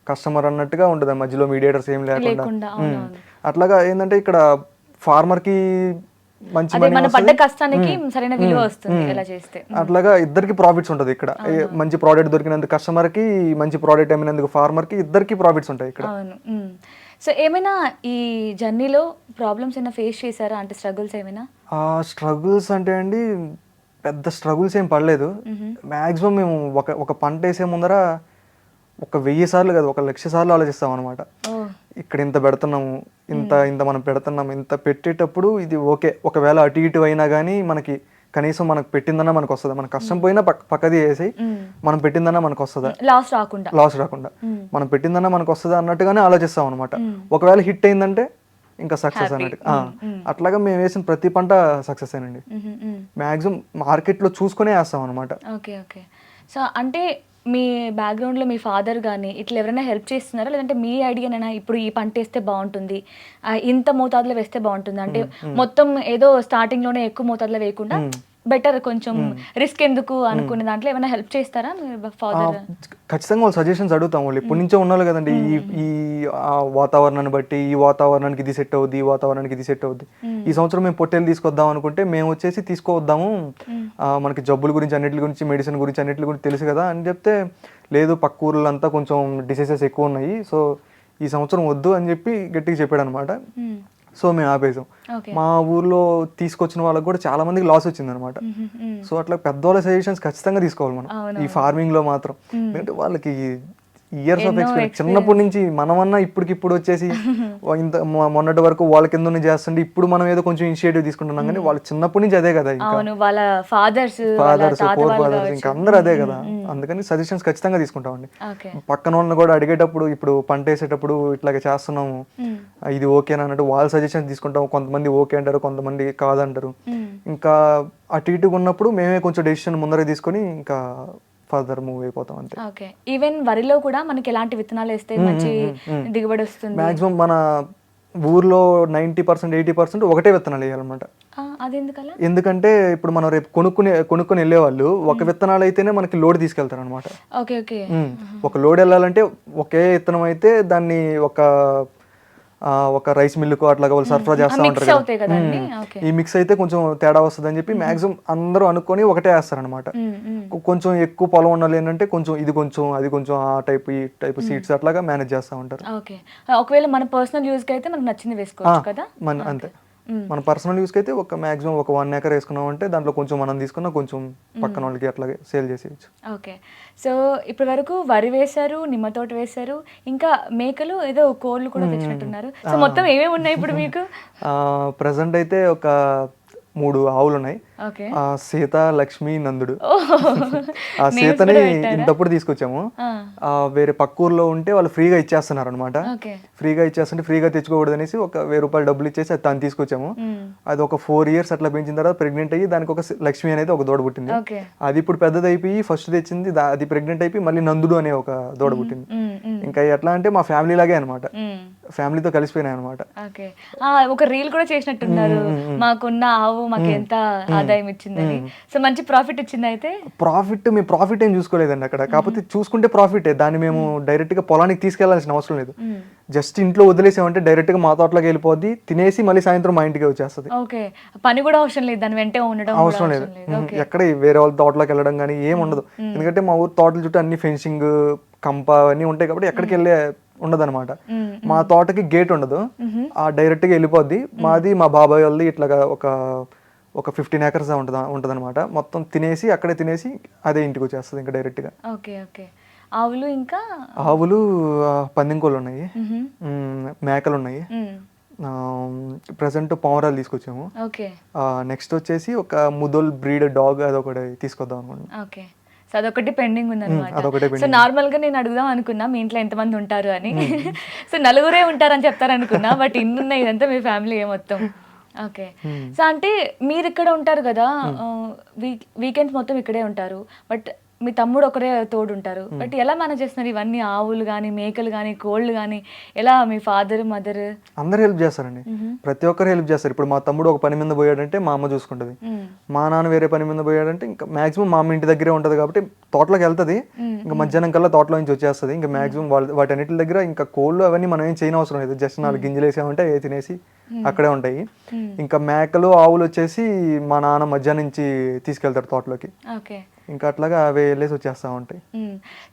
కస్టమర్ అన్నట్టుగా ఉంటుంది, మధ్యలో మీడియేటర్స్ ఏం లేకుండా. అట్లాగా ఏంటంటే ఇక్కడ ఫార్మర్కి మంచి మన పడ్డ కష్టానికి సరైన విలువ వస్తుంది ఇలా చేస్తే. అట్లాగా ఇద్దరికి ప్రాఫిట్స్ ఉంటుంది ఇక్కడ. మంచి ప్రోడక్ట్ దొరికినందుకు కస్టమర్కి, మంచి ప్రోడక్ట్ అమ్మినందుకు ఫార్మర్కి, ఇద్దరికి ప్రాఫిట్స్ ఉంటాయి ఇక్కడ. అవును. సో ఏమైనా ఈ జర్నీలో ప్రాబ్లమ్స్ ఏమైనా ఫేస్ చేశారా, అంటే స్ట్రగుల్స్ ఏమైనా? స్ట్రగుల్స్ అంటే అండి పెద్ద స్ట్రగుల్స్ ఏం పడలేదు. మ్యాక్సిమం మేము ఒక పంట వేసే ముందర 1000 సార్లు కాదు 1,00,000 సార్లు ఆలోచిస్తాం అనమాట. ఇక్కడ ఇంత పెడుతున్నాము, ఇంత మనం పెడుతున్నాం, ఇంత పెట్టేటప్పుడు ఇది ఓకే, ఒకవేళ అటు ఇటు అయినా కానీ మనకి కనీసం మనకు పెట్టిందన్నా మనకు వస్తుందా, మన కష్టం పోయినా పక్కది వేసి మనం పెట్టిందన్నా మనకు వస్తుందా, లాస్ రాకుండా మనం పెట్టిందన్నా మనకు వస్తుందా అన్నట్టుగానే ఆలోచిస్తాం అనమాట. ఒకవేళ హిట్ అయిందంటే ఇంకా సక్సెస్ అన్నట్టు. అట్లాగా మేము వేసిన ప్రతి పంట సక్సెస్ అయినండి. మ్యాక్సిమం మార్కెట్లో చూసుకునే వేస్తాం అనమాట. ఓకే. సో అంటే మీ బ్యాక్గ్రౌండ్లో మీ ఫాదర్ కానీ ఇట్లా ఎవరైనా హెల్ప్ చేస్తున్నారా, లేదంటే మీ ఐడియానైనా ఇప్పుడు ఈ పంట వేస్తే బాగుంటుంది, ఇంత మోతాదులో వేస్తే బాగుంటుంది అంటే మొత్తం ఏదో స్టార్టింగ్లోనే ఎక్కువ మోతాదులో వేయకుండా బెటర్ కొంచెం రిస్క్ ఎందుకు అనుకునే దాంట్లో ఏమైనా హెల్ప్ చేస్తారా మీ ఫాదర్? ఖచ్చితంగా వాళ్ళు సజెషన్స్ అడుగుతాం. వాళ్ళు ఎప్పటి నుంచో ఉన్నారు కదండి, ఈ వాతావరణాన్ని బట్టి ఈ వాతావరణానికి ఇది సెట్ అవుద్ది, ఈ వాతావరణానికి ఇది సెట్ అవుద్ది. ఈ సంవత్సరం మేము పొట్టేలు తీసుకొద్దాం అనుకుంటే మేము వచ్చేసి తీసుకొద్దాము, మనకి జబ్బుల గురించి అన్నిటి గురించి మెడిసిన్ గురించి అన్నిటి గురించి తెలుసు కదా అని చెప్తే, లేదు పక్క ఊర్లంతా కొంచెం డిసీజెస్ ఎక్కువ ఉన్నాయి, సో ఈ సంవత్సరం వద్దు అని చెప్పి గట్టిగా చెప్పాడు అనమాట. సో మేము ఆపేసాం. మా ఊర్లో తీసుకొచ్చిన వాళ్ళకి కూడా చాలా మందికి లాస్ వచ్చింది అనమాట. సో అట్లా పెద్దవాళ్ళ సజెషన్స్ ఖచ్చితంగా తీసుకోవాలి మనం ఈ ఫార్మింగ్ లో మాత్రం. ఎందుకంటే వాళ్ళకి ఇయర్స్ ఆఫ్ ఎక్స్పీరియన్స్. చిన్నప్పటి నుంచి మనమన్నా ఇప్పటికిప్పుడు వచ్చేసి ఇంత మొన్నటి వరకు వాళ్ళ కింద చేస్తుంటే ఇప్పుడు మనం ఏదో కొంచెం ఇనిషియేటివ్ తీసుకుంటున్నాం, కానీ వాళ్ళు చిన్నప్పటి నుంచి అదే కదా, ఇంకా వాళ్ళ ఫాదర్స్ ఫోర్ ఫాదర్స్ ఇంకా అందరూ అదే కదా. అందుకని సజెషన్స్ ఖచ్చితంగా తీసుకుంటామండి. పక్కన వాళ్ళని కూడా అడిగేటప్పుడు ఇప్పుడు పంట వేసేటప్పుడు ఇట్లాగే చేస్తున్నాము ఇది ఓకేనా అన్నట్టు వాళ్ళ సజెషన్స్ తీసుకుంటాం. కొంతమంది ఓకే అంటారు, కొంతమంది కాదంటారు. ఇంకా అటు ఇటుగా ఉన్నప్పుడు మేమే కొంచెం డెసిషన్ ముందరే తీసుకొని ఇంకా ఫర్దర్ మూవ్ అయిపోతాం అంతే. ఓకే. ఈవెన్ వరిలో కూడా మనకి ఎలాంటి విత్తనాలు వేస్తే మంచి దిగుబడి వస్తుంది? మాక్సిమం మన ఊర్లో 90% 80% ఒకటే విత్తనాలు వేయాలన్నమాట. అదెందుకలా? ఎందుకంటే ఇప్పుడు మనం రేపు కొనుక్కొని వెళ్ళేవాళ్ళు ఒక విత్తనాలు అయితేనే మనకి లోడ్ తీసుకెళ్తారు అనమాట. Okay okay. ఒక లోడ్ వెళ్ళాలంటే ఒకే విత్తనం అయితే దాన్ని ఒక రైస్ మిల్లుకు అట్లా వాళ్ళు సరఫరా చేస్తూ ఉంటారు కదా. ఈ మిక్స్ అయితే కొంచెం తేడా వస్తుంది అని చెప్పి మాక్సిమం అందరూ అనుకొని ఒకటే వేస్తారనమాట. కొంచెం ఎక్కువ పొలం ఉండాలి ఏంటంటే కొంచెం ఇది కొంచెం అది కొంచెం ఆ టైప్ ఈ టైప్ సీడ్స్ అట్లాగా మేనేజ్ చేస్తూ ఉంటారు. ఒకవేళ మన పర్సనల్ యూజ్ కి అయితే మనకు నచ్చింది వేసుకోవచ్చు కదా. అంతే. మన పర్సనల్ యూస్కి అయితే ఒక మాక్సిమం ఒక 1 acre వేసుకున్నాం అంటే దాంట్లో కొంచెం మనం తీసుకున్నా కొంచెం పక్కన వాళ్ళకి అట్లాగే సేల్ చేసేయచ్చు. ఓకే. సో ఇప్పటి వరకు వరి వేశారు, నిమ్మ తోట వేశారు, ఇంకా మేకలు ఏదో కోళ్ళు కూడా తెచ్చినట్టున్నారు. సో మొత్తం ఏమేమి ఉన్నాయి ఇప్పుడు మీకు? ప్రజెంట్ అయితే ఒక 3 ఆవులు ఉన్నాయి. సీత, లక్ష్మి, నందుడు. ఆ సీతని ఇంతప్పుడు తీసుకొచ్చాము. వేరే పక్క ఊర్లో ఉంటే వాళ్ళు ఫ్రీగా ఇచ్చేస్తున్నారు అనమాట. ఫ్రీగా ఇచ్చేస్తుంటే ఫ్రీగా తెచ్చుకోకూడదు అనేసి ఒక 1000 రూపాయలు డబ్బులు ఇచ్చేసి అది తను తీసుకొచ్చాము. అది ఒక 4 years అట్లా పెంచిన తర్వాత ప్రెగ్నెంట్ అయ్యి దానికి ఒక లక్ష్మి అనేది ఒక దూడ పుట్టింది. అది ఇప్పుడు పెద్దది అయిపోయి ఫస్ట్ తెచ్చింది అది ప్రెగ్నెంట్ అయిపోయి మళ్ళీ నందుడు అనే ఒక దూడ పుట్టింది. ఇంకా ఎట్లా అంటే మా ఫ్యామిలీ లాగే అనమాట, ఫ్యామిలీతో కలిసిపోయినాయి అనమాట. ఒక రీల్ కూడా చేసినట్టున్నారు, మాకున్న ఆవు మాకు ఎంత ఆదాయం ఇచ్చిందని. సో మంచి ప్రాఫిట్ ఇచ్చింది. అయితే మేము ప్రాఫిట్ ఏం చూసుకోలేదండి అక్కడ. కాకపోతే చూసుకుంటే ప్రాఫిటే. దాన్ని మేము డైరెక్ట్ గా పొలానికి తీసుకెళ్లాల్సిన అవసరం లేదు. జస్ట్ ఇంట్లో వదిలేసామంటే డైరెక్ట్ గా మా తోటలోకి వెళ్ళిపోద్ది, తినేసి మళ్ళీ సాయంత్రం మా ఇంటికి వచ్చేస్తుంది. ఓకే. పని కూడా అవసరం లేదు, దాని వెంటే ఉండడం అవసరం లేదు. ఎక్కడ వేరే వాళ్ళ తోటలోకి వెళ్ళడం కానీ ఏం ఉండదు. ఎందుకంటే మా ఊరు తోటల చుట్టూ అన్ని ఫెన్సింగ్ కంప అన్నీ ఉంటాయి కాబట్టి ఎక్కడికి వెళ్ళే ఉండదు అనమాట. మా తోటకి గేట్ ఉండదు, ఆ డైరెక్ట్ గా వెళ్ళిపోద్ది. మాది మా బాబాయ్ వాళ్ళది ఇట్లాగా ఒక 15 acres ఉంటుంది అనమాట. మొత్తం తినేసి అక్కడే తినేసి అదే ఇంటికి వచ్చేస్తుంది ఇంకా డైరెక్ట్ గా. Okay okay. ఆవులు ఇంకా పందింకోళ్ళు ఉన్నాయి, మేకలు ఉన్నాయి. ప్రెసెంట్ పావురాలు తీసుకొచ్చాము. నెక్స్ట్ వచ్చేసి ఒక ముదోల్ బ్రీడ్ డాగ్ అదొకటి తీసుకొద్దాం అనుకుంటున్నాం. ఓకే. సో అదొకటి పెండింగ్ ఉందన్నమాట. సో నార్మల్ గా నేను అడుగుదాం అనుకున్నా మీ ఇంట్లో ఎంతమంది ఉంటారు అని. సో నలుగురే ఉంటారని చెప్తారనుకున్నా, బట్ ఇన్నున్నాయి, ఇదంతా మీ ఫ్యామిలీ మొత్తం. ఓకే. సో అంటే మీరు ఇక్కడ ఉంటారు కదా, వీకెండ్స్ మొత్తం ఇక్కడే ఉంటారు, బట్ మీ తమ్ముడు ఒకరే తోడు ఉంటారు. బట్ ఎలా మేనేజ్ చేస్తున్నారు ఇవన్నీ? ఆవులు కానీ, మేకలు కానీ, కోళ్ళు కానీ, ఎలా మీ ఫాదర్ మదర్ అందరు హెల్ప్ చేస్తారండి. ప్రతి ఒక్కరు హెల్ప్ చేస్తారు. ఇప్పుడు మా తమ్ముడు ఒక పని మీద పోయాడంటే మా అమ్మ చూసుకుంటుంది. మా నాన్న వేరే పని మీద పోయాడంటే ఇంకా మాక్సిమం మా అమ్మ ఇంటి దగ్గరే ఉంటుంది కాబట్టి తోటలోకి వెళ్తుంది. ఇంకా మధ్యాహ్నం కల్లా తోటలో నుంచి వచ్చేస్తుంది. ఇంకా మాక్సిమం వాటన్నిటి దగ్గర ఇంకా కోళ్ళు అవన్నీ మనం ఏం చేయని అవసరం లేదు. జస్ట్ 4 గింజలు వేసామంటే అవి తినేసి అక్కడే ఉంటాయి. ఇంకా మేకలు ఆవులు వచ్చేసి మా నాన్న మధ్యాహ్నం నుంచి తీసుకెళ్తారు తోటలోకి. ఇంకా అట్లాగా అవి వెళ్ళేసి వచ్చేస్తూ ఉంటాయి.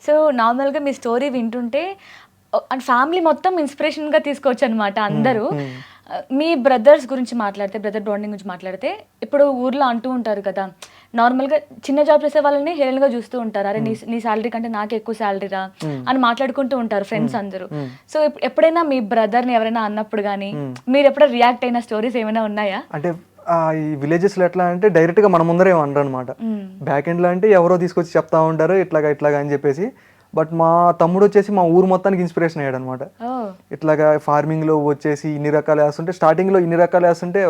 సో నార్మల్గా మీ స్టోరీ వింటుంటే ఫ్యామిలీ మొత్తం ఇన్స్పిరేషన్గా తీసుకోవచ్చు అనమాట అందరూ. మీ బ్రదర్స్ గురించి మాట్లాడితే, బ్రదర్ బాండింగ్ గురించి మాట్లాడితే, ఇప్పుడు ఊర్లో అంటూ ఉంటారు కదా, నార్మల్గా చిన్న జాబ్ చేసే వాళ్ళని హేళనగా చూస్తూ ఉంటారు. అరే నీ శాలరీ కంటే నాకే ఎక్కువ శాలరీరా అని మాట్లాడుకుంటూ ఉంటారు ఫ్రెండ్స్ అందరూ. సో ఎప్పుడైనా మీ బ్రదర్ని ఎవరైనా అన్నప్పుడు కానీ మీరు ఎప్పుడైనా రియాక్ట్ అయిన స్టోరీస్ ఏమైనా ఉన్నాయా? అంటే ఈ విలేజెస్లో ఎట్లా అంటే డైరెక్ట్గా మన ముందరే అనరు అనమాట. బ్యాక్ ఎండ్లో అంటే ఎవరో తీసుకొచ్చి చెప్తా ఉంటారు ఇట్లాగా అని చెప్పేసి. బట్ మా తమ్ముడు వచ్చేసి మా ఊరు మొత్తానికి ఇన్స్పిరేషన్ అయ్యాడు అనమాట. ఇట్లాగా ఫార్మింగ్లో వచ్చేసి ఇన్ని రకాలు వేస్తుంటే, స్టార్టింగ్లో ఇన్ని రకాలు వేస్తుంటే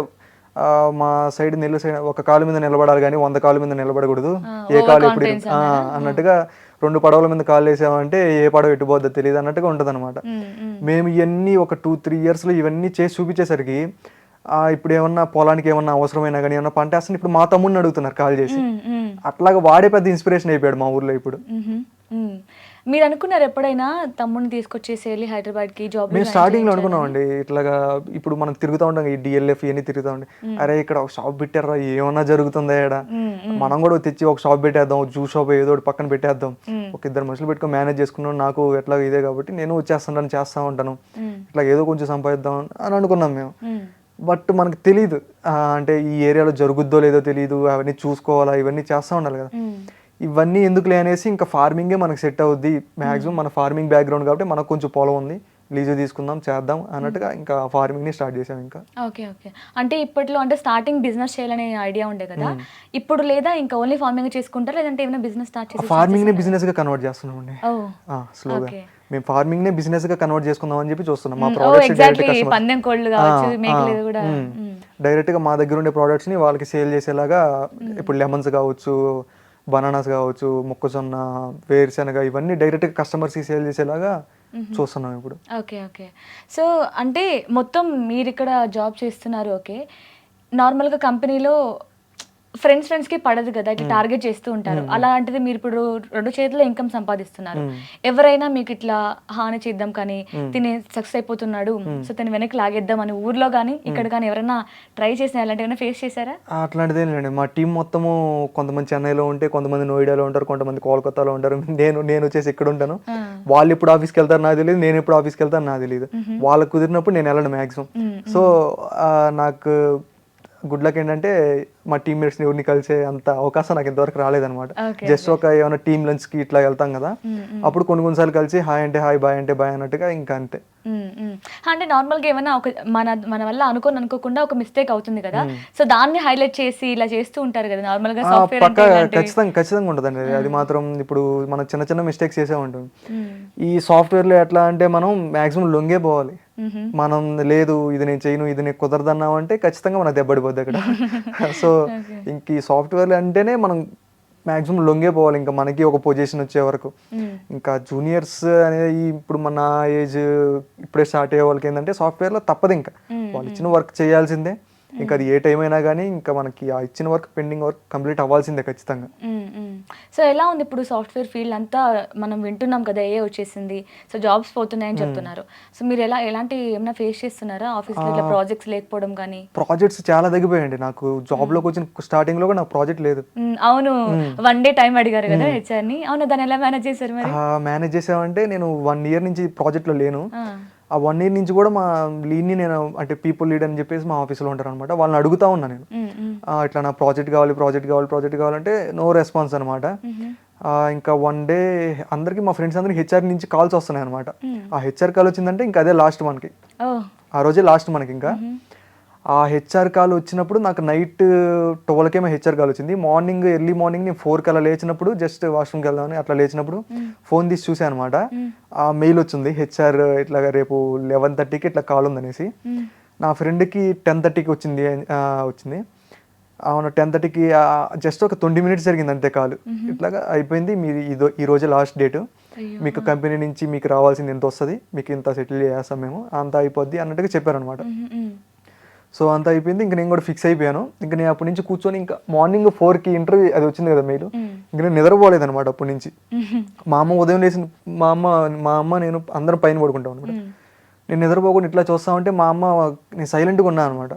మా సైడ్ నెల్లూరు సైడ్ ఒక కాలు మీద నిలబడాలి కానీ 100 కాళ్ళ మీద నిలబడకూడదు, ఏ కాలు ఎప్పుడు అన్నట్టుగా 2 పడవల మీద కాళ్ళు వేసామంటే ఏ పడవ ఎట్టుపోద్దో తెలియదు అన్నట్టుగా ఉంటుంది అనమాట. మేము ఇవన్నీ ఒక 2-3 yearsలో ఇవన్నీ చేసి చూపించేసరికి ఇప్పుడు ఏమన్నా పొలానికి ఏమన్నా అవసరమైనా కానీ ఏమన్నా పంట వేస్తే ఇప్పుడు మా తమ్ముడిని అడుగుతున్నారు కాల్ చేసి. అట్లాగా వాడే పెద్ద ఇన్స్పిరేషన్ అయిపోయాడు మా ఊర్లో ఇప్పుడు. మీరు అనుకున్నారు ఎప్పుడైనా తమ్ముడిని తీసుకొచ్చేసి వెళ్ళి హైదరాబాద్కి జాబ్? మేము స్టార్టింగ్లో అనుకున్నామండి ఇట్లాగా. ఇప్పుడు మనం తిరుగుతూ ఉంటాం, ఈ DLF ఇవన్నీ తిరుగుతూ ఉండే, అరే ఇక్కడ ఒక షాప్ పెట్టారా, ఏమన్నా జరుగుతుందా ఇక్కడ, మనం కూడా తెచ్చి ఒక షాప్ పెట్టేద్దాం, జ్యూస్ షాప్ ఏదో ఒకటి పక్కన పెట్టేద్దాం, ఒక 2 మనుషులు పెట్టుకొని మేనేజ్ చేసుకున్నాం. నాకు ఎట్లా ఇదే కాబట్టి నేను వచ్చేస్తాను, చేస్తూ ఉంటాను, ఇట్లా ఏదో కొంచెం సంపాదిద్దాం అని అనుకున్నాం మేము. బట్ మనకు తెలీదు అంటే ఈ ఏరియాలో జరుగుద్దో లేదో తెలియదు, అవన్నీ చూసుకోవాలా, ఇవన్నీ చేస్తూ ఉండాలి కదా. ఇవన్నీ ఎందుకులే అనేసి ఇంకా ఫార్మింగే మనకు సెట్ అవుద్ది, మ్యాక్సిమం మన ఫార్మింగ్ బ్యాక్గ్రౌండ్ కాబట్టి మనకు కొంచెం పొలం ఉంది, లీజు తీసుకుందాం చేద్దాం అన్నట్టుగా ఇంకా ఫార్మింగ్ని స్టార్ట్ చేసాం. ఇంకా ఓకే ఓకే. అంటే ఇప్పట్లో అంటే స్టార్టింగ్ బిజినెస్ చేయాలనే ఐడియా ఉండే కదా, ఇప్పుడు లేదా ఇంకా ఓన్లీ ఫార్మింగ్ చేసుకుంటారా లేదంటే ఏమైనా బిజినెస్ స్టార్ట్ చేసి ఫార్మింగ్ని బిజినెస్గా కన్వర్ట్ చేస్తున్నామండి స్లోగా. ఓకే. మేము ఫార్మింగ్నే బిజినెస్గా కన్వర్ట్ చేసుకుందాం అని చెప్పి చూస్తున్నాం. మా ఎగ్జాక్ట్లీ పందెం కోళ్ళు కావచ్చు, మేకలు కూడా డైరెక్ట్గా మా దగ్గర ఉండే ప్రోడక్ట్స్ని వాళ్ళకి సేల్ చేసేలాగా, ఇప్పుడు లెమన్స్ కావచ్చు, బనానాస్ కావచ్చు, మొక్కజొన్న, వేరుశెనగ, ఇవన్నీ డైరెక్ట్గా కస్టమర్స్కి సేల్ చేసేలాగా చూస్తున్నాం ఇప్పుడు. Okay okay. సో అంటే మొత్తం మీరు ఇక్కడ జాబ్ చేస్తున్నారు, ఓకే. నార్మల్గా కంపెనీలో ఫ్రెండ్స్కి పడదు కదా, ఇట్లా టార్గెట్ చేస్తూ ఉంటారు. అలాంటిది మీరు ఇప్పుడు 2 చేతుల ఇన్కమ్ సంపాదిస్తున్నారు. ఎవరైనా మీకు ఇట్లా హాని చేద్దాం కానీ తిని సక్సెస్ అయిపోతున్నాడు, సో తను వెనక్కి లాగేద్దాం అని ఊర్లో కానీ ఇక్కడ కానీ ఎవరైనా ట్రై చేసిన అలాంటి ఏమైనా ఫేస్ చేశారా? అట్లాంటిది ఏం లేదండి. మా టీం మొత్తము కొంతమంది చెన్నైలో ఉంటే, కొంతమంది నోయిడాలో ఉంటారు, కొంతమంది కోల్కతాలో ఉంటారు. నేను వచ్చేసి ఇక్కడ ఉంటాను. వాళ్ళు ఎప్పుడు ఆఫీస్కి వెళ్తారు నాకు తెలియదు, నేను ఎప్పుడు ఆఫీస్కి వెళ్తాను నాకు తెలియదు. వాళ్ళకు కుదిరినప్పుడు నేను వెళ్ళను మ్యాక్సిమం. సో నాకు గుడ్ లక్ ఏంటంటే మా టీమ్మేట్స్ని ఎవరిని కలిసే అంత అవకాశం నాకు ఇంతవరకు రాలేదనమాట. జస్ట్ ఒక ఏమైనా టీమ్ లంచ్కి ఇట్లా వెళ్తాం కదా, అప్పుడు కొన్నిసార్లు కలిసి హాయ్ అంటే హాయ్, బాయ్ అంటే బాయ్ అన్నట్టుగా ఇంకా అంతే. అంటే నార్మల్గా ఏమైనా ఒక మన వల్ల అనుకోకుండా ఒక మిస్టేక్ అవుతుంది కదా, సో దాన్ని హైలైట్ చేసి ఇలా చేస్తూ ఉంటారు కదా నార్మల్గా సాఫ్ట్వేర్. ఖచ్చితంగా ఉంటుందండి అది మాత్రం. ఇప్పుడు మనం చిన్న మిస్టేక్స్ చేసే ఉంటాం. ఈ సాఫ్ట్వేర్లో ఎట్లా అంటే మనం మాక్సిమం లొంగే పోవాలి. మనం లేదు ఇది నేను చేయను, ఇది నేను కుదరదన్నావు అంటే ఖచ్చితంగా మనకు దెబ్బడిపోద్ది అక్కడ. సో ఇంక ఈ సాఫ్ట్వేర్లు అంటేనే మనం మాక్సిమం లొంగే పోవాలి ఇంకా మనకి ఒక పొజిషన్ వచ్చే వరకు. ఇంకా జూనియర్స్ అనేది ఇప్పుడు మన ఏజ్ ఇప్పుడే స్టార్ట్ అయ్యే వాళ్ళకి ఏంటంటే సాఫ్ట్వేర్లో తప్పదు, ఇంకా వాళ్ళు ఇచ్చిన వర్క్ చేయాల్సిందే. ఇంకా అది ఏ టైం అయినా కానీ ఇంకా మనకి ఆ ఇచ్చిన వర్క్, పెండింగ్ వర్క్ కంప్లీట్ అవ్వాల్సిందే ఖచ్చితంగా. సో ఎలా ఉంది ఇప్పుడు సాఫ్ట్వేర్ ఫీల్డ్ అంతా? మనం వింటున్నాం కదా ఏ వచ్చేసింది, సో జాబ్స్ పోతున్నాయని చెప్తున్నారు. సో మీరు ఎలాంటి ఏమైనా ఫేస్ చేస్తున్నారా ఆఫీస్లో ఇట్లా ప్రాజెక్ట్స్ లేకపోవడం కానీ? ప్రాజెక్ట్స్ చాలా తగ్గిపోయాయండి. నాకు జాబ్లోకి వచ్చిన స్టార్టింగ్ లో కూడా నాకు ప్రాజెక్ట్ లేదు. అవును, 1 day టైం అడిగారు కదా హెచ్ఆర్ ని. అవును, దాన్ని ఎలా మేనేజ్ చేశారు మరి? మేనేజ్ చేసామంటే నేను 1 year నుంచి ప్రాజెక్ట్లో లేను. ఆ 1 year నుంచి కూడా మా లీడ్ని నేను అంటే పీపుల్ లీడ్ అని చెప్పేసి మా ఆఫీస్లో ఉంటారు అనమాట, వాళ్ళని అడుగుతా ఉన్నా నేను ఇట్లా నా ప్రాజెక్ట్ కావాలంటే నో రెస్పాన్స్ అనమాట. ఇంకా 1 day అందరికి మా ఫ్రెండ్స్ అందరికి హెచ్ఆర్ నుంచి కాల్స్ వస్తున్నాయి అనమాట. ఆ హెచ్ఆర్ కాల్ వచ్చిందంటే ఇంకా అదే లాస్ట్ మనకి, ఆ రోజే లాస్ట్ మనకి. ఇంకా ఆ హెచ్ఆర్ కాల్ వచ్చినప్పుడు నాకు నైట్ 12 హెచ్ఆర్ కాల్ వచ్చింది. ఎర్లీ మార్నింగ్ నేను 4 అలా లేచినప్పుడు, జస్ట్ వాష్రూమ్కి వెళ్దామని అట్లా లేచినప్పుడు ఫోన్ తీసి చూసాను అనమాట. ఆ మెయిల్ వచ్చింది, హెచ్ఆర్ ఇట్లాగా రేపు 11:30కి ఇట్లా కాల్ ఉందనేసి. నా ఫ్రెండ్కి 10:30కి వచ్చింది. అవును 10:30కి జస్ట్ ఒక 20 minutes జరిగింది అంతే కాల్. ఇట్లాగా అయిపోయింది, మీరు ఈ రోజే లాస్ట్ డేట్, మీకు కంపెనీ నుంచి మీకు రావాల్సింది ఎంత వస్తుంది, మీకు ఇంత సెటిల్ చేస్తాం మేము, అంత అయిపోద్ది అన్నట్టుగా చెప్పారనమాట. సో అంతా అయిపోయింది, ఇంకా నేను కూడా ఫిక్స్ అయిపోయాను. ఇంకా నేను అప్పటి నుంచి కూర్చొని ఇంకా మార్నింగ్ 4కి ఇంటర్వ్యూ అది వచ్చింది కదా మెయిల్, ఇంకా నేను నిద్రపోలేదు అనమాట అప్పటి నుంచి. మా అమ్మ ఉదయం లేచి మా అమ్మ నేను అందరం పైన పడుకుంటాం అనమాట. నేను నిద్రపోకుండా ఇట్లా చూస్తా ఉంటే మా అమ్మ, నేను సైలెంట్గా ఉన్నాను అనమాట.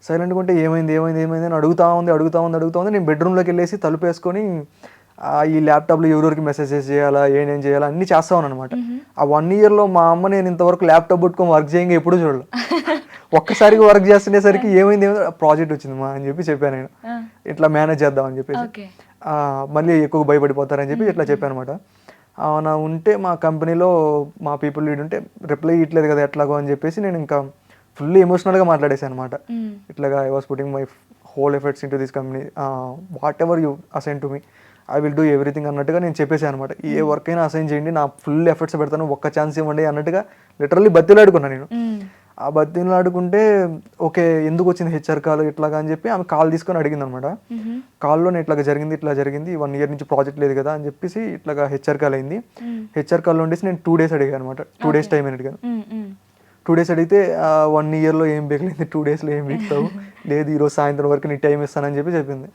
సైలెంట్గా ఉంటే ఏమైంది అని అడుగుతా ఉంది. నేను బెడ్రూమ్లోకి వెళ్ళేసి తలుపు వేసుకొని ఈ ల్యాప్టాప్లో ఎవరెవరికి మెసేజెస్ చేయాలా, ఏం చేయాలా అన్నీ చేస్తా ఉన్నాను అనమాట. ఆ 1 yearలో మా అమ్మ నేను ఇంతవరకు ల్యాప్టాప్ పట్టుకొని వర్క్ చేయంగా ఎప్పుడూ చూడలేదు. ఒక్కసారిగా వర్క్ చేస్తుండేసరికి ఏమైంది ప్రాజెక్ట్ వచ్చింది మా అని చెప్పి చెప్పాను నేను, ఇట్లా మేనేజ్ చేద్దాం అని చెప్పేసి. మళ్ళీ ఎక్కువ భయపడిపోతారని చెప్పి ఇట్లా చెప్పాను అనమాట. నా ఉంటే మా కంపెనీలో మా పీపుల్ లీడ్ ఉంటే రిప్లై ఇట్లేదు కదా ఎట్లాగో అని చెప్పేసి నేను ఇంకా ఫుల్ ఎమోషనల్గా మాట్లాడేసాను అనమాట. ఇట్లాగా I was putting my whole efforts in to this company, what ever you assign to me I will do everything అన్నట్టుగా నేను చెప్పేసాను అనమాట. ఏ వర్క్ అయినా అసైన్ చేయండి, నా ఫుల్ ఎఫర్ట్స్ పెడతాను, ఒక్క ఛాన్స్ ఇవ్వండి అన్నట్టుగా లిటరల్లీ బతిలాడుకున్నాను నేను. ఆ బతిలాడుకుంటే ఓకే ఎందుకు వచ్చింది హెచ్ఆర్ కాల్ ఇట్లాగా అని చెప్పి ఆమె కాల్ తీసుకొని అడిగింది అనమాట. కాల్లో నేను ఇట్లా జరిగింది 1 year నుంచి ప్రాజెక్ట్ లేదు కదా అని చెప్పేసి ఇట్లాగా హెచ్ఆర్ కాల్ అయింది. హెచ్ఆర్ కాల్లో ఉండేసి నేను 2 days అడిగాను అనమాట. 2 days టైం అని అడిగాను. 2 days అడిగితే 1 yearలో ఏం బీకలేదు, 2 daysలో ఏం బీకుతావు, లేదు ఈరోజు సాయంత్రం వరకు నీ టైం ఇస్తానని చెప్పి చెప్పింది.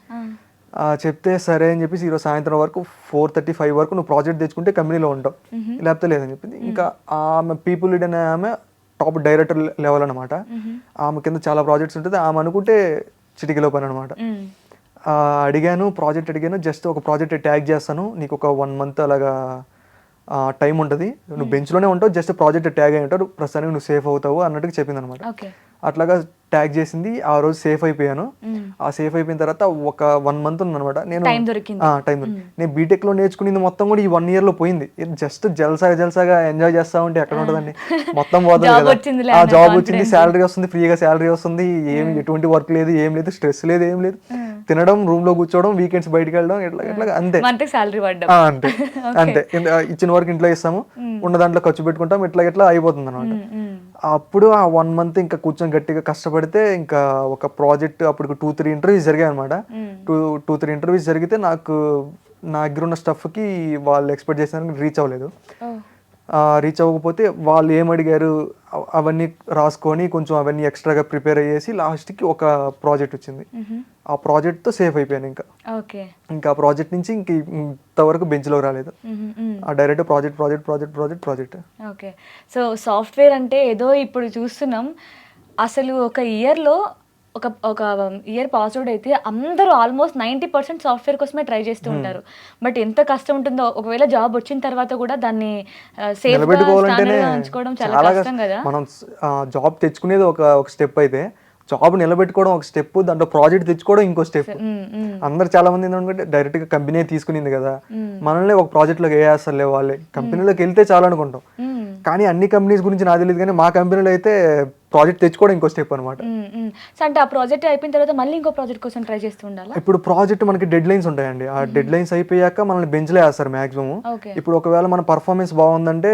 చెప్తే సరే అని చెప్పేసి ఈరోజు సాయంత్రం వరకు 4:35 వరకు నువ్వు ప్రాజెక్ట్ తెచ్చుకుంటే కంపెనీలో ఉంటావు, లేకపోతే లేదని చెప్పింది. ఇంకా ఆమె పీపుల్ లీడ్ అనే ఆమె టాప్ డైరెక్టర్ లెవెల్ అనమాట. ఆమె కింద చాలా ప్రాజెక్ట్స్ ఉంటుంది, ఆమె అనుకుంటే చిటికలో పని అనమాట. ప్రాజెక్ట్ అడిగాను, జస్ట్ ఒక ప్రాజెక్ట్ ట్యాగ్ చేస్తాను, నీకు ఒక 1 month అలాగా టైం ఉంటుంది, నువ్వు బెంచ్లోనే ఉంటావు, జస్ట్ ప్రాజెక్ట్ ట్యాగ్ అయి ఉంటావు, ప్రస్తుతానికి నువ్వు సేఫ్ అవుతావు అన్నట్టుగా చెప్పింది అనమాట. అట్లాగా ట్యాగ్ చేసింది, ఆ రోజు సేఫ్ అయిపోయాను. ఆ సేఫ్ అయిపోయిన తర్వాత ఒక 1 month ఉందన్నమాట. నేను టైం దొరికింది. టైం నేను బీటెక్లో నేర్చుకునేది మొత్తం కూడా ఈ 1 yearలో పోయింది. జస్ట్ జల్సాగా ఎంజాయ్ చేస్తా ఉంటే ఎక్కడ ఉంటుందండి, మొత్తం పోతుంది జాబ్ కదా. వచ్చిందిలే ఆ అనే జాబ్ వచ్చింది, confidence. శాలరీ వస్తుంది, ఫ్రీగా శాలరీ వస్తుంది, ఏమి ఎటువంటి వర్క్ లేదు, ఏం లేదు, స్ట్రెస్ లేదు, ఏం లేదు, తినడం, రూమ్ లో కూర్చోవడం, వీకెండ్స్ బయటకు వెళ్ళడం, ఇట్లా అంతే. మంత్కి శాలరీ పడ్డం. అంతే అంతే. ఇచ్చిన వర్క్ ఇంట్లో ఇస్తాము, ఉన్న దాంట్లో ఖర్చు పెట్టుకుంటాం, ఇట్లా అయిపోతుంది అనమాట. అప్పుడు ఆ 1 month ఇంకా కూర్చొని గట్టిగా కష్టపడితే ఇంకా ఒక ప్రాజెక్ట్, అప్పుడు 2-3 ఇంటర్వ్యూస్ జరిగాయి అనమాట. 2-3 ఇంటర్వ్యూస్ జరిగితే నాకు నా దగ్గర ఉన్న స్టఫ్కి వాళ్ళు ఎక్స్పెక్ట్ చేసిన రీచ్ అవ్వలేదు. రీచ్ అవ్వకపోతే వాళ్ళు ఏం అడిగారు అవన్నీ రాసుకొని కొంచెం అవన్నీ ఎక్స్ట్రాగా ప్రిపేర్ అయ్యేసి లాస్ట్కి ఒక ప్రాజెక్ట్ వచ్చింది. ఆ ప్రాజెక్ట్తో సేఫ్ అయిపోయాను. ఇంకా ఆ ప్రాజెక్ట్ నుంచి ఇంతవరకు బెంచ్లో రాలేదు. ఆ direct project. Okay. So software అంటే ఏదో ఇప్పుడు చూస్తున్నాం, అసలు ఒక ఇయర్లో ఒక ఇయర్ పాస్ అవుట్ అయితే అందరూ ఆల్మోస్ట్ 90% సాఫ్ట్వేర్ కోసమే ట్రై చేస్తూ ఉంటారు. బట్ ఎంత కష్టం ఉంటుందో, ఒకవేళ జాబ్ వచ్చిన తర్వాత కూడా దాన్ని నిలబెట్టుకోవాలంటేనే ఉంచుకోవడం చాలా చాలా కష్టం కదా. మనం జాబ్ తెచ్చుకునేది ఒక స్టెప్ అయితే, జాబ్ నిలబెట్టుకోవడం ఒక స్టెప్, దాంట్లో ప్రాజెక్ట్ తెచ్చుకోవడం ఇంకో స్టెప్. అందరు చాలా మంది ఏంటంటే డైరెక్ట్ గా కంపెనీ తీసుకునింది కదా, మనల్ని ఒక ప్రాజెక్ట్ లోకి వేసేస్తారులే వాళ్ళే, కంపెనీలోకి వెళ్తే చాలా అనుకుంటాం. కానీ అన్ని కంపెనీస్ గురించి నాకు తెలియదు, కానీ మా కంపెనీలో అయితే ప్రాజెక్ట్ తెచ్చుకోవడం ఇంకో స్టెప్ అనమాట. సో అంటే ఆ ప్రాజెక్ట్ అయిపోయిన తర్వాత మళ్ళీ ఇంకో ప్రాజెక్ట్ కోసం ట్రై చేస్తూ ఉండాలి. ఇప్పుడు ప్రాజెక్ట్ మనకి డెడ్ లైన్స్ ఉంటాయండి, ఆ డెడ్ లైన్స్ అయిపోయాక మనల్ని బెంచ్లో వేస్తారు మాక్సిమం. ఇప్పుడు ఒకవేళ మన పర్ఫార్మెన్స్ బాగుందంటే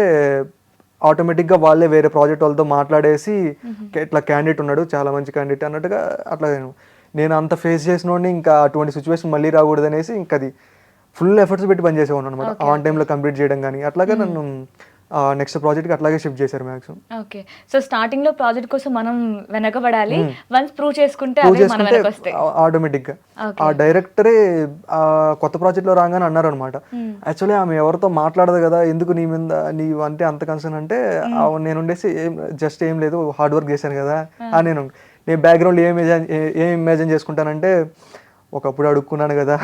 ఆటోమేటిక్గా వాళ్ళే వేరే ప్రాజెక్ట్ వాళ్ళతో మాట్లాడేసి ఇట్లా క్యాండిడేట్ ఉన్నాడు, చాలా మంచి క్యాండిడేట్ అన్నట్టుగా అట్లా. నేను అంత ఫేస్ చేసినోడిని ఇంకా అటువంటి సిచ్యువేషన్ మళ్ళీ రాకూడదు అనేసి ఇంకా అది ఫుల్ ఎఫర్ట్స్ పెట్టి పనిచేసేవాడు అనమాట. ఆన్ టైంలో కంప్లీట్ చేయడం కానీ అట్లాగా నన్ను నెక్స్ట్ ప్రాజెక్ట్కి అట్లాగే షిఫ్ట్ చేశారు మ్యాక్సిమం. ఓకే. సో స్టార్టింగ్లో ప్రాజెక్ట్ కోసం మనం వెనకబడాలి, వన్స్ ప్రూవ్ చేసుకుంటే ఆటోమేటిక్గా ఆ డైరెక్టరే కొత్త ప్రాజెక్ట్లో రాగానే అన్నారు అనమాట, యాక్చువల్లీ ఆమె ఎవరితో మాట్లాడదు కదా, ఎందుకు నీ మీద నీవు అంటే అంత కన్సర్న్ అంటే, నేను ఉండేసి జస్ట్ ఏం లేదు, హార్డ్ వర్క్ చేశాను కదా. నేను బ్యాక్గ్రౌండ్ ఏం ఇమాజిన్ చేసుకుంటానంటే, ఒకప్పుడు అడుక్కున్నాను కదా,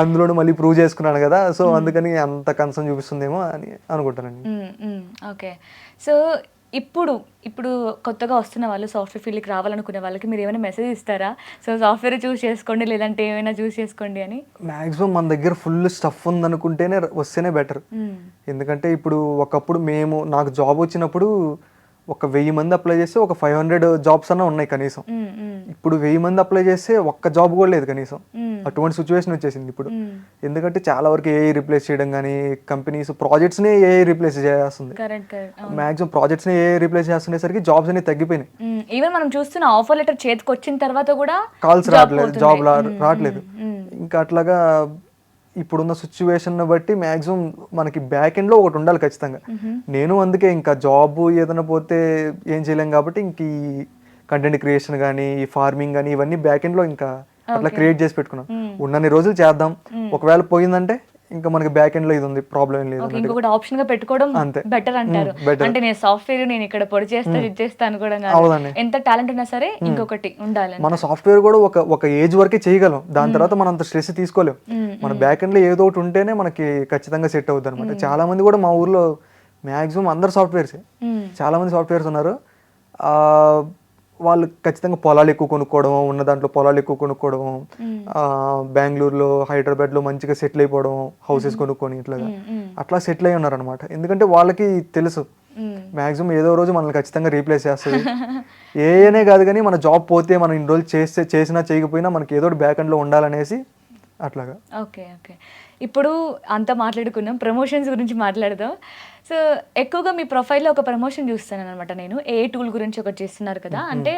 అందులోనూ మళ్ళీ ప్రూవ్ చేసుకున్నాను కదా, సో అందుకని అంత కన్సర్న్ చూపిస్తుందేమో అని అనుకుంటానండి. ఓకే. సో ఇప్పుడు కొత్తగా వస్తున్న వాళ్ళు, సాఫ్ట్వేర్ ఫీల్డ్కి రావాలనుకునే వాళ్ళకి మీరు ఏమైనా మెసేజ్ ఇస్తారా? సో సాఫ్ట్వేర్ చూస్ చేసుకోండి, లేదంటే ఏమైనా చూస్ చేసుకోండి అని. మ్యాక్సిమం మన దగ్గర ఫుల్ స్టఫ్ ఉందనుకుంటేనే వస్తేనే బెటర్. ఎందుకంటే ఇప్పుడు ఒకప్పుడు నాకు జాబ్ వచ్చినప్పుడు ఒక 1000 మంది అప్లై చేస్తే ఒక 500 జాబ్స్ అన్నా ఉన్నాయి కనీసం. ఇప్పుడు 1000 మంది అప్లై చేస్తే ఒక్క జాబ్ కూడా లేదు కనీసం. అటువంటి సిచ్యువేషన్ వచ్చేసింది ఇప్పుడు. ఎందుకంటే చాలా వరకు ఏఐ రిప్లేస్ చేయడం కానీ, కంపెనీస్ ప్రాజెక్ట్స్ని ఏఐ రిప్లేస్ చేస్తుంది. మాక్సిమం ప్రాజెక్ట్స్ని ఏఐ రిప్లేస్ చేస్తుండేసరికి జాబ్స్ అనేవి తగ్గిపోయినాయి. ఈవెన్ మనం చూస్తున్న ఆఫర్ లెటర్ చేతికి వచ్చిన తర్వాత కూడా కాల్స్ రావట్లేదు, జాబ్ రావట్లేదు. ఇంకా అట్లాగా ఇప్పుడున్న సిచ్యువేషన్ బట్టి మ్యాక్సిమం మనకి బ్యాక్ ఎండ్లో ఒకటి ఉండాలి ఖచ్చితంగా. నేను అందుకే ఇంకా జాబ్ ఏదైనా పోతే ఏం చేయలేం కాబట్టి ఇంక ఈ కంటెంట్ క్రియేషన్ కానీ, ఈ ఫార్మింగ్ కానీ ఇవన్నీ బ్యాక్ ఎండ్లో ఇంకా అట్లా క్రియేట్ చేసి పెట్టుకున్నాం. ఉన్నన్ని రోజులు చేద్దాం, ఒకవేళ పోయిందంటే ఇంకా మనకి బ్యాక్ ఎండ్ లో ఇది ఉంది, ప్రాబ్లం ఏం లేదు. ఇంకొకటి ఆప్షన్ గా పెట్టుకోవడం బెటర్ అంటారు. అంటే నేను సాఫ్ట్వేర్ నేను ఇక్కడ పొడి చేస్తా ఇది చేస్తా అనుకోవడం కాదు, ఎంత టాలెంట్ ఉన్నా సరే ఇంకొకటి ఉండాలి. మన సాఫ్ట్వేర్ కూడా ఒక ఏజ్ వరకే చేయగలం, దాని తర్వాత మనం అంత స్ట్రెస్ తీసుకోలేం. మన బ్యాక్ ఎండ్ లో ఏదో ఒకటి ఉంటేనే మనకి ఖచ్చితంగా సెట్ అవుతుంది అనమాట. చాలా మంది కూడా మా ఊర్లో మాక్సిమం అందరు సాఫ్ట్వేర్సే, చాలా మంది సాఫ్ట్వేర్స్ ఉన్నారు. వాళ్ళు ఖచ్చితంగా పొలాలు ఎక్కువ కొనుక్కోవడం, ఉన్న దాంట్లో పొలాలు ఎక్కువ కొనుక్కోవడం, బెంగళూరులో హైదరాబాద్లో మంచిగా సెటిల్ అయిపోవడం, హౌసెస్ కొనుక్కొని అట్లా సెటిల్ అయి ఉన్నారనమాట. ఎందుకంటే వాళ్ళకి తెలుసు మ్యాక్సిమం ఏదో రోజు మనల్ని ఖచ్చితంగా రీప్లేస్ చేస్తుంది. ఏనే కాదు కానీ మన జాబ్ పోతే మనం ఇన్ని రోజులు చేసినా చేయకపోయినా మనకి ఏదో బ్యాక్ ఎండ్లో ఉండాలనేసి అట్లాగా. ఓకే. ఇప్పుడు అంతా మాట్లాడుకున్నాం, ప్రమోషన్స్ గురించి మాట్లాడదాం. సో ఎక్కువగా మీ ప్రొఫైల్లో ఒక ప్రమోషన్ చూస్తాను అనమాట నేను, ఏ టూల్ గురించి ఒకటి చేస్తున్నారు కదా. అంటే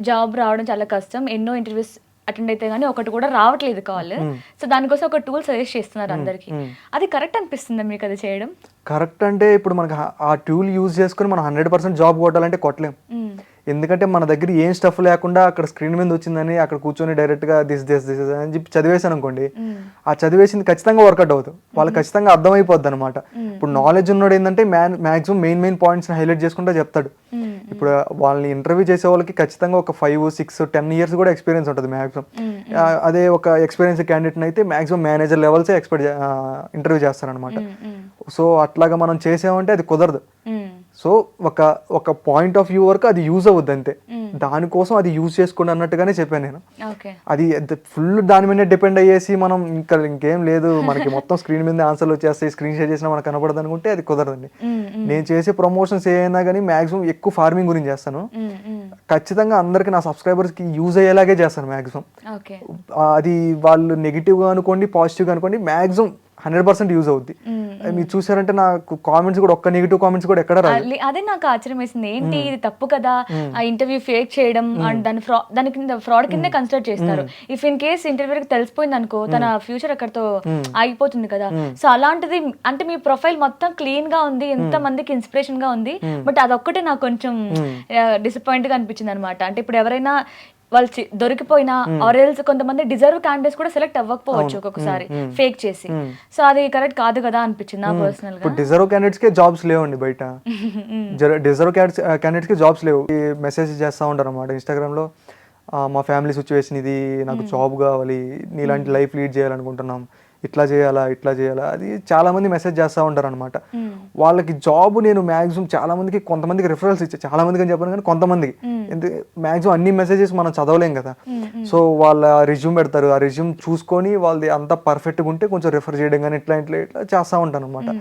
జాబ్ రావడం చాలా కష్టం, ఎన్నో ఇంటర్వ్యూస్ అటెండ్ అయితే కానీ ఒకటి కూడా రావట్లేదు కాల్. సో దానికోసం ఒక టూల్ సజెస్ట్ చేస్తున్నారు అందరికి, అది కరెక్ట్ అనిపిస్తుందా మీకు అది చేయడం? కరెక్ట్ అంటే ఇప్పుడు మనకి ఆ టూల్ యూజ్ చేసుకుని మనం 100% జాబ్ కొట్టాలంటే కొట్టలేం. ఎందుకంటే మన దగ్గర ఏం స్టఫ్ లేకుండా అక్కడ స్క్రీన్ మీద వచ్చిందని అక్కడ కూర్చొని డైరెక్ట్గా దిస్ అని చెప్పి చదివేశాను అనుకోండి, ఆ చదివేసింది ఖచ్చితంగా వర్కౌట్ అవుతుంది, వాళ్ళకి ఖచ్చితంగా అర్థమైపోద్ది అనమాట. ఇప్పుడు నాలెడ్జ్ ఉన్నాడు ఏంటంటే మ్యాక్సిమం మెయిన్ పాయింట్స్ని హైలైట్ చేసుకుంటూ చెప్తాడు. ఇప్పుడు వాళ్ళని ఇంటర్వ్యూ చేసే వాళ్ళకి ఖచ్చితంగా ఒక 5, 6, 10 years కూడా ఎక్స్పీరియన్స్ ఉంటుంది మ్యాక్సిమం. అదే ఒక ఎక్స్పీరియన్స్ క్యాండిడేట్ని అయితే మ్యాక్సిమం మేనేజర్ లెవెల్సే ఇంటర్వ్యూ చేస్తారనమాట. సో అట్లాగా మనం చేసామంటే అది కుదరదు. సో ఒక పాయింట్ ఆఫ్ వ్యూ వరకు అది యూజ్ అవుద్ది అంతే. దానికోసం అది యూజ్ చేసుకోండి అన్నట్టుగానే చెప్పాను నేను. ఓకే. అది ఫుల్ దాని మీద డిపెండ్ అయ్యేసి మనం ఇంకేం లేదు మనకి మొత్తం స్క్రీన్ మీద ఆన్సర్లు వచ్చేస్తాయి, స్క్రీన్ షేర్ చేసినా మనకు కనపడదు అనుకుంటే అది కుదరదండి. నేను చేసే ప్రమోషన్స్ ఏమైనా కానీ మాక్సిమం ఎక్కువ ఫార్మింగ్ గురించి చేస్తాను. ఖచ్చితంగా అందరికి నా సబ్స్క్రైబర్స్కి యూజ్ అయ్యేలాగే చేస్తాను మాక్సిమం. అది వాళ్ళు నెగిటివ్గా అనుకోండి పాజిటివ్గా అనుకోండి మాక్సిమం 100% యూజ్ అవుద్ది. మీరు చూసారంటే నాకు కామెంట్స్ కూడా ఒక్క నెగిటివ్ కామెంట్స్ కూడా ఎక్కడ రాదు. అదే నాకు ఆశ్చర్యం వేసింది, ఏంటి ఇది తప్పు కదా ఆ ఇంటర్వ్యూ ఫేక్ చేయడం అండ్ దాని కింద ఫ్రాడ్ కింద కన్సిడర్ చేస్తారు. ఇఫ్ ఇన్ కేస్ ఇంటర్వ్యూకి తెలిసిపోయింది అనుకో తన ఫ్యూచర్ అక్కడతో ఆగిపోతుంది కదా. సో అలాంటిది అంటే మీ ప్రొఫైల్ మొత్తం క్లీన్ గా ఉంది, ఎంత మందికి ఇన్స్పిరేషన్ గా ఉంది, బట్ అదొక్కటే నాకు కొంచెం డిసప్పాయింట్ గా అనిపించింది అనమాట. అంటే ఇప్పుడు ఎవరైనా వాళ్ళు దొరికిపోయినా ఆరెల్స్ కొంతమంది డిజర్వ్ క్యాండిడేట్స్ కూడా సెలెక్ట్ అవ్వకపోవచ్చు ఒక్కొక్కసారి ఫేక్ చేసి. సో అది కరెక్ట్ కాదు కదా అనిపించింది నా పర్సనల్ గా. డిజర్వ్ క్యాండిడేట్స్ కే జాబ్స్ లేవండి బయట. డిజర్వ్ క్యాండిడేట్స్ కి జాబ్స్ లేవు. మెసేజ్ చేస్తూ ఉంటారు అన్నమాట ఇన్స్టాగ్రామ్ లో, మా ఫ్యామిలీ సిచ్యువేషన్ ఇది, నాకు జాబ్ కావాలి, నీలాంటి లైఫ్ లీడ్ చేయాలనుకుంటున్నాం, ఇట్లా చేయాలా అది చాలా మంది మెసేజ్ చేస్తూ ఉంటారు అనమాట. వాళ్ళకి జాబ్ నేను మాక్సిమం చాలా మందికి, కొంతమందికి రిఫరల్స్ ఇచ్చా, చాలా మందికి అని చెప్పాను కానీ కొంతమందికి మాక్సిమం అన్ని మెసేజెస్ మనం చదవలేం కదా. సో వాళ్ళ రిజ్యూమ్ పెడతారు, ఆ రిజ్యూమ్ చూసుకొని వాళ్ళది అంతా పర్ఫెక్ట్గా ఉంటే కొంచెం రిఫర్ చేయడం కానీ ఇట్లా చేస్తూ ఉంటాను అనమాట.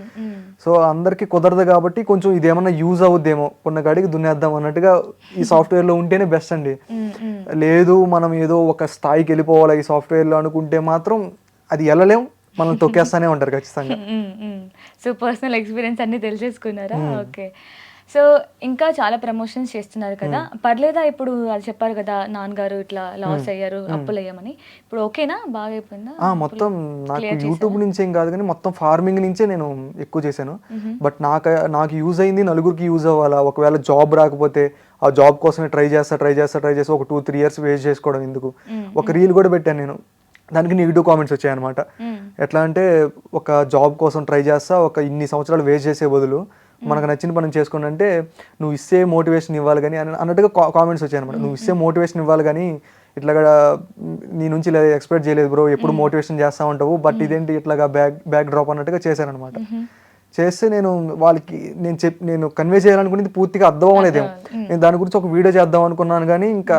సో అందరికీ కుదరదు కాబట్టి కొంచెం ఇదేమన్నా యూజ్ అవుద్దేమో కొన్న కాడికి దున్నేద్దాం అన్నట్టుగా ఈ సాఫ్ట్వేర్లో ఉంటేనే బెస్ట్ అండి. లేదు మనం ఏదో ఒక స్థాయికి వెళ్ళిపోవాలి ఈ సాఫ్ట్వేర్లో అనుకుంటే మాత్రం అది వెళ్ళలేం, మనం తొక్కేస్తానే ఉంటారు ఖచ్చితంగా. సో పర్సనల్ ఎక్స్పీరియన్స్ అన్ని తెలిసేసుకున్నారా? ఓకే. సో ఇంకా చాలా ప్రమోషన్స్ చేస్తున్నారు కదా, పర్లేదా? ఇప్పుడు అది చెప్పారు కదా నాన్నగారు ఇట్లా లాస్ అయ్యారు, అప్పులు అయ్యామని, ఇప్పుడు ఓకేనా? బాగా అయిపోయిందా? మొత్తం నాకు యూట్యూబ్ నుంచి ఏం కాదు కానీ మొత్తం ఫార్మింగ్ నుంచే నేను ఎక్కువ చేశాను. బట్ నాకు యూజ్ అయింది, నలుగురికి యూజ్ అవ్వాలా. ఒకవేళ జాబ్ రాకపోతే ఆ జాబ్ కోసమే ట్రై చేసి ఒక 2-3 years వేస్ట్ చేసుకోవడం ఎందుకు. ఒక రీల్ కూడా పెట్టాను నేను, దానికి నెగిటివ్ కామెంట్స్ వచ్చాయన్నమాట. ఎట్లా అంటే ఒక జాబ్ కోసం ట్రై చేస్తా, ఒక ఇన్ని సంవత్సరాలు వేస్ట్ చేసే బదులు మనకు నచ్చిన పని చేసుకోండి అంటే నువ్వు ఇచ్చే మోటివేషన్ ఇవ్వాలి కానీ అన్నట్టుగా కామెంట్స్ వచ్చాయన్నమాట. నువ్వు ఇచ్చే మోటివేషన్ ఇవ్వాలి కానీ ఇట్లాగా నీ నుంచి ఎక్స్పెక్ట్ చేయలేదు బ్రో, ఎప్పుడు మోటివేషన్ చేస్తూ ఉంటావు, బట్ ఇదేంటి ఇట్లాగా బ్యాక్ డ్రాప్ అన్నట్టుగా చేశానమాట. చేస్తే నేను వాళ్ళకి నేను కన్వే చేయాలనుకునేది పూర్తిగా అర్థం అవ్వలేదేమో. నేను దాని గురించి ఒక వీడియో చేద్దాం అనుకున్నాను కానీ ఇంకా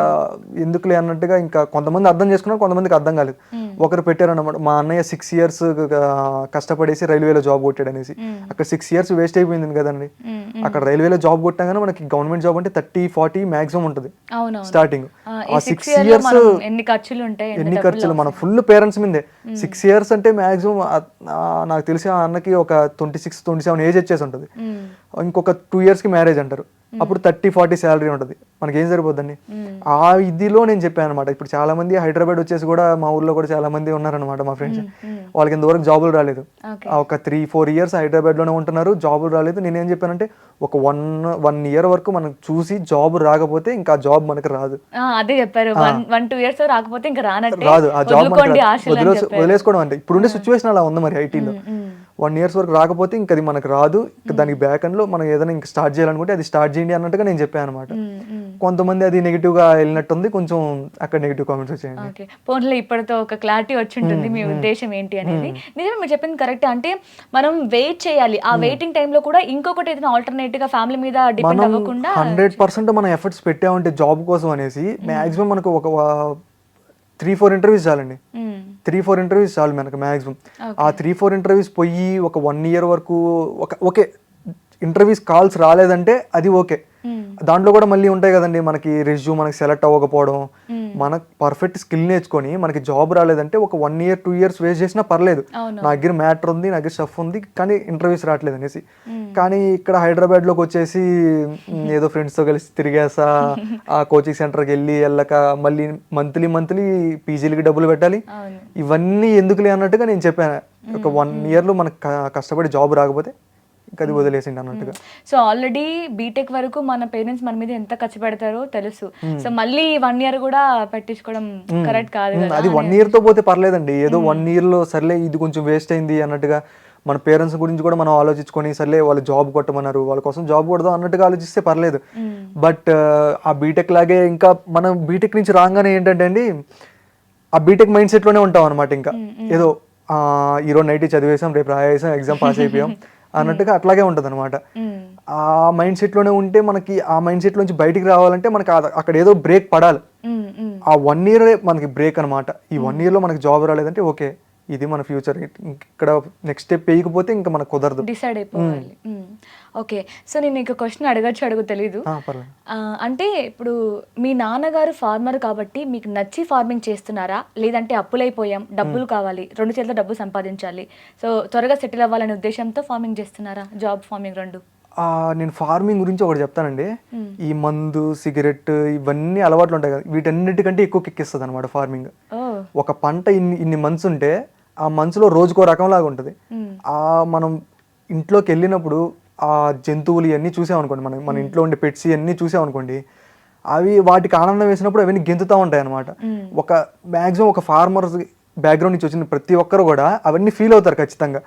ఎందుకులే అన్నట్టుగా ఇంకా కొంతమంది అర్థం చేసుకున్నారు, కొంతమందికి అర్థం కాలేదు. ఒకరు పెట్టారన్నమాట, మా అన్నయ్య 6 years కష్టపడేసి రైల్వేలో జాబ్ కొట్టాడు అనేసి. అక్కడ 6 years వేస్ట్ అయిపోయింది కదండి. అక్కడ రైల్వేలో జాబ్ కొట్టాగానే మనకి గవర్నమెంట్ జాబ్ అంటే 30-40 మాక్సిమం ఉంటుంది స్టార్టింగ్. ఆ 6 years ఎన్ని ఖర్చులు మన ఫుల్ పేరెంట్స్ మీదే. 6 years అంటే మాక్సిమం నాకు తెలిసి ఆ అన్నకి ఒక 26-27 ఏజ్ వచ్చేసి ఉంటుంది. ఇంకొక 2 years కి మ్యారేజ్ అంటారు, అప్పుడు 30-40 శాలరీ ఉంటుంది. మనకి ఏం సరిపోద్దండి. ఆ ఇదిలో నేను చెప్పాను అనమాట. ఇప్పుడు చాలా మంది హైదరాబాద్ వచ్చేసి కూడా మా ఊర్లో కూడా చాలా మంది ఉన్నారనమాట మా ఫ్రెండ్స్, వాళ్ళకి ఇంతవరకు జాబులు రాలేదు. ఒక 3-4 years హైదరాబాద్ లోనే ఉంటున్నారు, జాబులు రాలేదు. నేనేం చెప్పానంటే ఒక 1 year వరకు మనం చూసి జాబ్ రాకపోతే ఇంకా జాబ్ మనకి రాదు. అదే చెప్పారు, 1-2 years రాకపోతే ఇంకా రాదు ఆ జాబ్, వదిలేసుకోవడం. అంటే ఇప్పుడుండే సిచ్యువేషన్ అలా ఉంది మరి ఐటీలో. 1 year వరకు రాకపోతే ఇంకా అది మనకు రాదు. దానికి బ్యాక్ ఎండ్ లో మనం ఏదైనా ఇంకా స్టార్ట్ చేయాలనుకుంటే అది స్టార్ట్ చేయండి అన్నట్టుగా నేను చెప్పాను అనమాట. కొంతమంది అది నెగిటివ్ గా వెళ్ళినట్టుంది, కొంచెం అక్కడ నెగిటివ్ కామెంట్స్ వచ్చాయండి. పోన్లే, ఇప్పటితో ఒక క్లారిటీ వచ్చి ఉంటుంది మీ ఉద్దేశం ఏంటి అనేది. నిజమే మీరు చెప్పింది కరెక్ట్. అంటే మనం వెయిట్ చేయాలి, ఆ వెయిటింగ్ టైంలో కూడా ఇంకొకటి ఏదైనా ఆల్టర్నేటివ్ గా ఫ్యామిలీ మీద డిపెండ్ అవ్వకుండా 100% మనం ఎఫర్ట్స్ పెట్టామంటే జాబ్ కోసం అనేసి మాక్సిమం మనకు ఒక 3-4 ఇంటర్వ్యూస్ చాలండి. 3-4 ఇంటర్వ్యూస్ చాలు మనకు మ్యాక్సిమం. ఆ 3-4 ఇంటర్వ్యూస్ పోయి ఒక 1 year వరకు ఓకే ఇంటర్వ్యూస్ కాల్స్ రాలేదంటే అది ఓకే. దాంట్లో కూడా మళ్ళీ ఉంటాయి కదండి మనకి రెజ్యూమ్ మనకి సెలెక్ట్ అవ్వకపోవడం, మనకు పర్ఫెక్ట్ స్కిల్ నేర్చుకొని మనకి జాబ్ రాలేదంటే ఒక 1 year 2 years వేస్ట్ చేసినా పర్లేదు, నా దగ్గర మ్యాటర్ ఉంది, నా దగ్గర స్టఫ్ ఉంది, కానీ ఇంటర్వ్యూస్ రావట్లేదు అనేసి. కానీ ఇక్కడ హైదరాబాద్లోకి వచ్చేసి ఏదో ఫ్రెండ్స్తో కలిసి తిరిగేసా, ఆ కోచింగ్ సెంటర్కి వెళ్ళక మళ్ళీ మంత్లీ పీజీలకి డబ్బులు పెట్టాలి, ఇవన్నీ ఎందుకులే అన్నట్టుగా నేను చెప్పాను. ఒక 1 yearలో మనకు కష్టపడి జాబ్ రాకపోతే అది వదిలేసిండి అన్నట్టుగా. సో ఆల్రెడీ బీటెక్ వరకు మన పేరెంట్స్ మన మీద ఎంత ఖర్చు పెడతారో తెలుసు. సో మళ్ళీ 1 year కూడా పెట్టించుకోవడం కరెక్ట్ కాదు. అది 1 year తో పోతే పర్లేదండి. ఏదో 1 year లో సర్లే ఇది కొంచెం వేస్ట్ అయింది అన్నట్టుగా మన పేరెంట్స్ గురించి కూడా మనం ఆలోచించుకొని సర్లే వాళ్ళు జాబ్ కొట్టమన్నారు, వాళ్ళ కోసం జాబ్ కొడదాం అన్నట్టుగా ఆలోచిస్తే పర్లేదు. బట్ ఆ బీటెక్ లాగే ఇంకా మనం బీటెక్ నుంచి రాగానే ఏంటంటే అండి ఆ బీటెక్ మైండ్ సెట్లోనే ఉంటాం అనమాట. ఇంకా ఏదో ఈరోజు నైట్ చదివేసాం, రేపు రాయేసాం, ఎగ్జామ్ పాస్ అయిపోయాం, అన్నట్టుగా అట్లాగే ఉంటుంది అనమాట. మ్మ్. ఆ మైండ్ సెట్లోనే ఉంటే మనకి ఆ మైండ్ సెట్ నుంచి బయటికి రావాలంటే మనకి అక్కడ ఏదో బ్రేక్ పడాలి. మ్మ్. మ్మ్. ఆ 1 year మనకి బ్రేక్ అనమాట. ఈ 1 yearలో మనకి జాబ్ రాలేదంటే ఓకే, ఇది మన ఫ్యూచర్, ఇక్కడ నెక్స్ట్ స్టెప్ వేయకపోతే ఇంకా మనకు కుదరదు. డిసైడ్ అయిపోవాలి. ఓకే, సో నేను ఇంక క్వశ్చన్ అడుగు తెలీదు. పర్లేదు. అంటే ఇప్పుడు మీ నాన్నగారు ఫార్మర్ కాబట్టి మీకు నచ్చి ఫార్మింగ్ చేస్తున్నారా, లేదంటే అప్పులైపోయాం డబ్బులు కావాలి, 2 చేతుల డబ్బు సంపాదించాలి, సో త్వరగా సెటిల్ అవ్వాలనే ఉద్దేశంతో ఫార్మింగ్ చేస్తున్నారా, జాబ్ ఫార్మింగ్ రెండు? నేను ఫార్మింగ్ గురించి ఒకటి చెప్తానండి. ఈ మందు సిగరెట్ ఇవన్నీ అలవాట్లు ఉంటాయి కదా, వీటన్నిటికంటే ఎక్కువ కిక్కిస్తుంది అనమాట ఫార్మింగ్. ఒక పంట ఇన్ని మంత్స్ ఉంటే ఆ మంత్స్లో రోజుకో రకంలాగా ఉంటుంది. మనం ఇంట్లోకి వెళ్ళినప్పుడు ఆ జంతువులు ఇవన్నీ చూసామనుకోండి, మన ఇంట్లో ఉండే పెట్స్ ఇవన్నీ చూసామనుకోండి, అవి వాటికి ఆనందం వేసినప్పుడు అవన్నీ గెంతుతూ ఉంటాయి అనమాట. ఒక మ్యాక్సిమం ఒక ఫార్మర్ బ్యాక్గ్రౌండ్ నుంచి వచ్చిన ప్రతి ఒక్కరు కూడా అవన్నీ ఫీల్ అవుతారు ఖచ్చితంగా.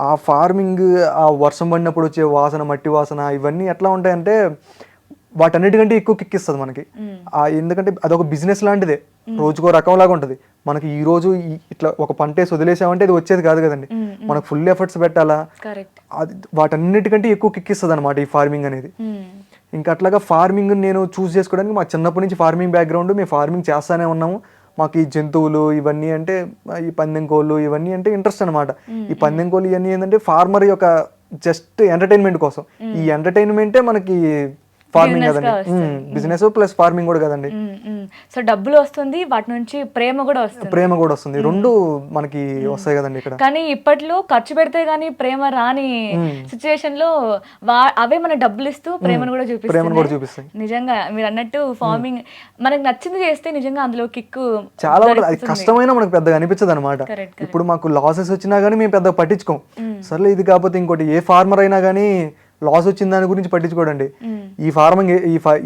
ఆ ఫార్మింగ్, ఆ వర్షం పడినప్పుడు వచ్చే వాసన, మట్టి వాసన, ఇవన్నీ ఎట్లా ఉంటాయంటే వాటన్నిటికంటే ఎక్కువ కిక్కిస్తుంది మనకి. ఎందుకంటే అదొక బిజినెస్ లాంటిదే, రోజుకో రకంలాగా ఉంటుంది. మనకి ఈ రోజు ఇట్లా ఒక పంట వేసి వదిలేసామంటే అది వచ్చేది కాదు కదండి, మనకు ఫుల్ ఎఫర్ట్స్ పెట్టాలా. అది వాటన్నిటికంటే ఎక్కువ కిక్కిస్తుంది అనమాట ఈ ఫార్మింగ్ అనేది. ఇంకా అట్లాగా ఫార్మింగ్ నేను చూస్ చేసుకోవడానికి మా చిన్నప్పటి నుంచి ఫార్మింగ్ బ్యాక్గ్రౌండ్, మేము ఫార్మింగ్ చేస్తానే ఉన్నాము. మాకు ఈ జంతువులు ఇవన్నీ అంటే, ఈ పందెం కోళ్ళు ఇవన్నీ అంటే ఇంట్రెస్ట్ అనమాట. ఈ పందెం కోళ్ళు ఇవన్నీ ఏంటంటే ఫార్మర్ యొక్క జస్ట్ ఎంటర్టైన్మెంట్ కోసం. ఈ ఎంటర్టైన్మెంటే మనకి ఫార్మింగ్ కదండి, బిజినెస్ ప్లస్ ఫార్మింగ్ కూడా కదండి. సో డబ్బులు వస్తుంది, వాటి నుంచి ప్రేమ కూడా వస్తుంది, రెండు మనకి వస్తాయి కదండి ఇక్కడ. కానీ ఇప్పట్లో ఖర్చు పెడితే గానీ ప్రేమ రాని సిచ్యువేషన్ లో అవే మన డబ్బులు ఇస్తూ ప్రేమను కూడా చూపిస్తాయి. నిజంగా మీరు అన్నట్టు ఫార్మింగ్ మనకు నచ్చింది చేస్తే నిజంగా అందులో కిక్కు చాలా ఉంటుంది. అది కష్టమైన మనకు పెద్దగా అనిపించదు అనమాట. ఇప్పుడు మాకు లాసెస్ వచ్చినా గానీ మేము పెద్దగా పట్టించుకోం. సర్లే ఇది కాకపోతే ఇంకోటి, ఏ ఫార్మర్ అయినా కానీ లాస్ వచ్చిన దాని గురించి పట్టించుకోడండి. ఈ ఫార్మింగ్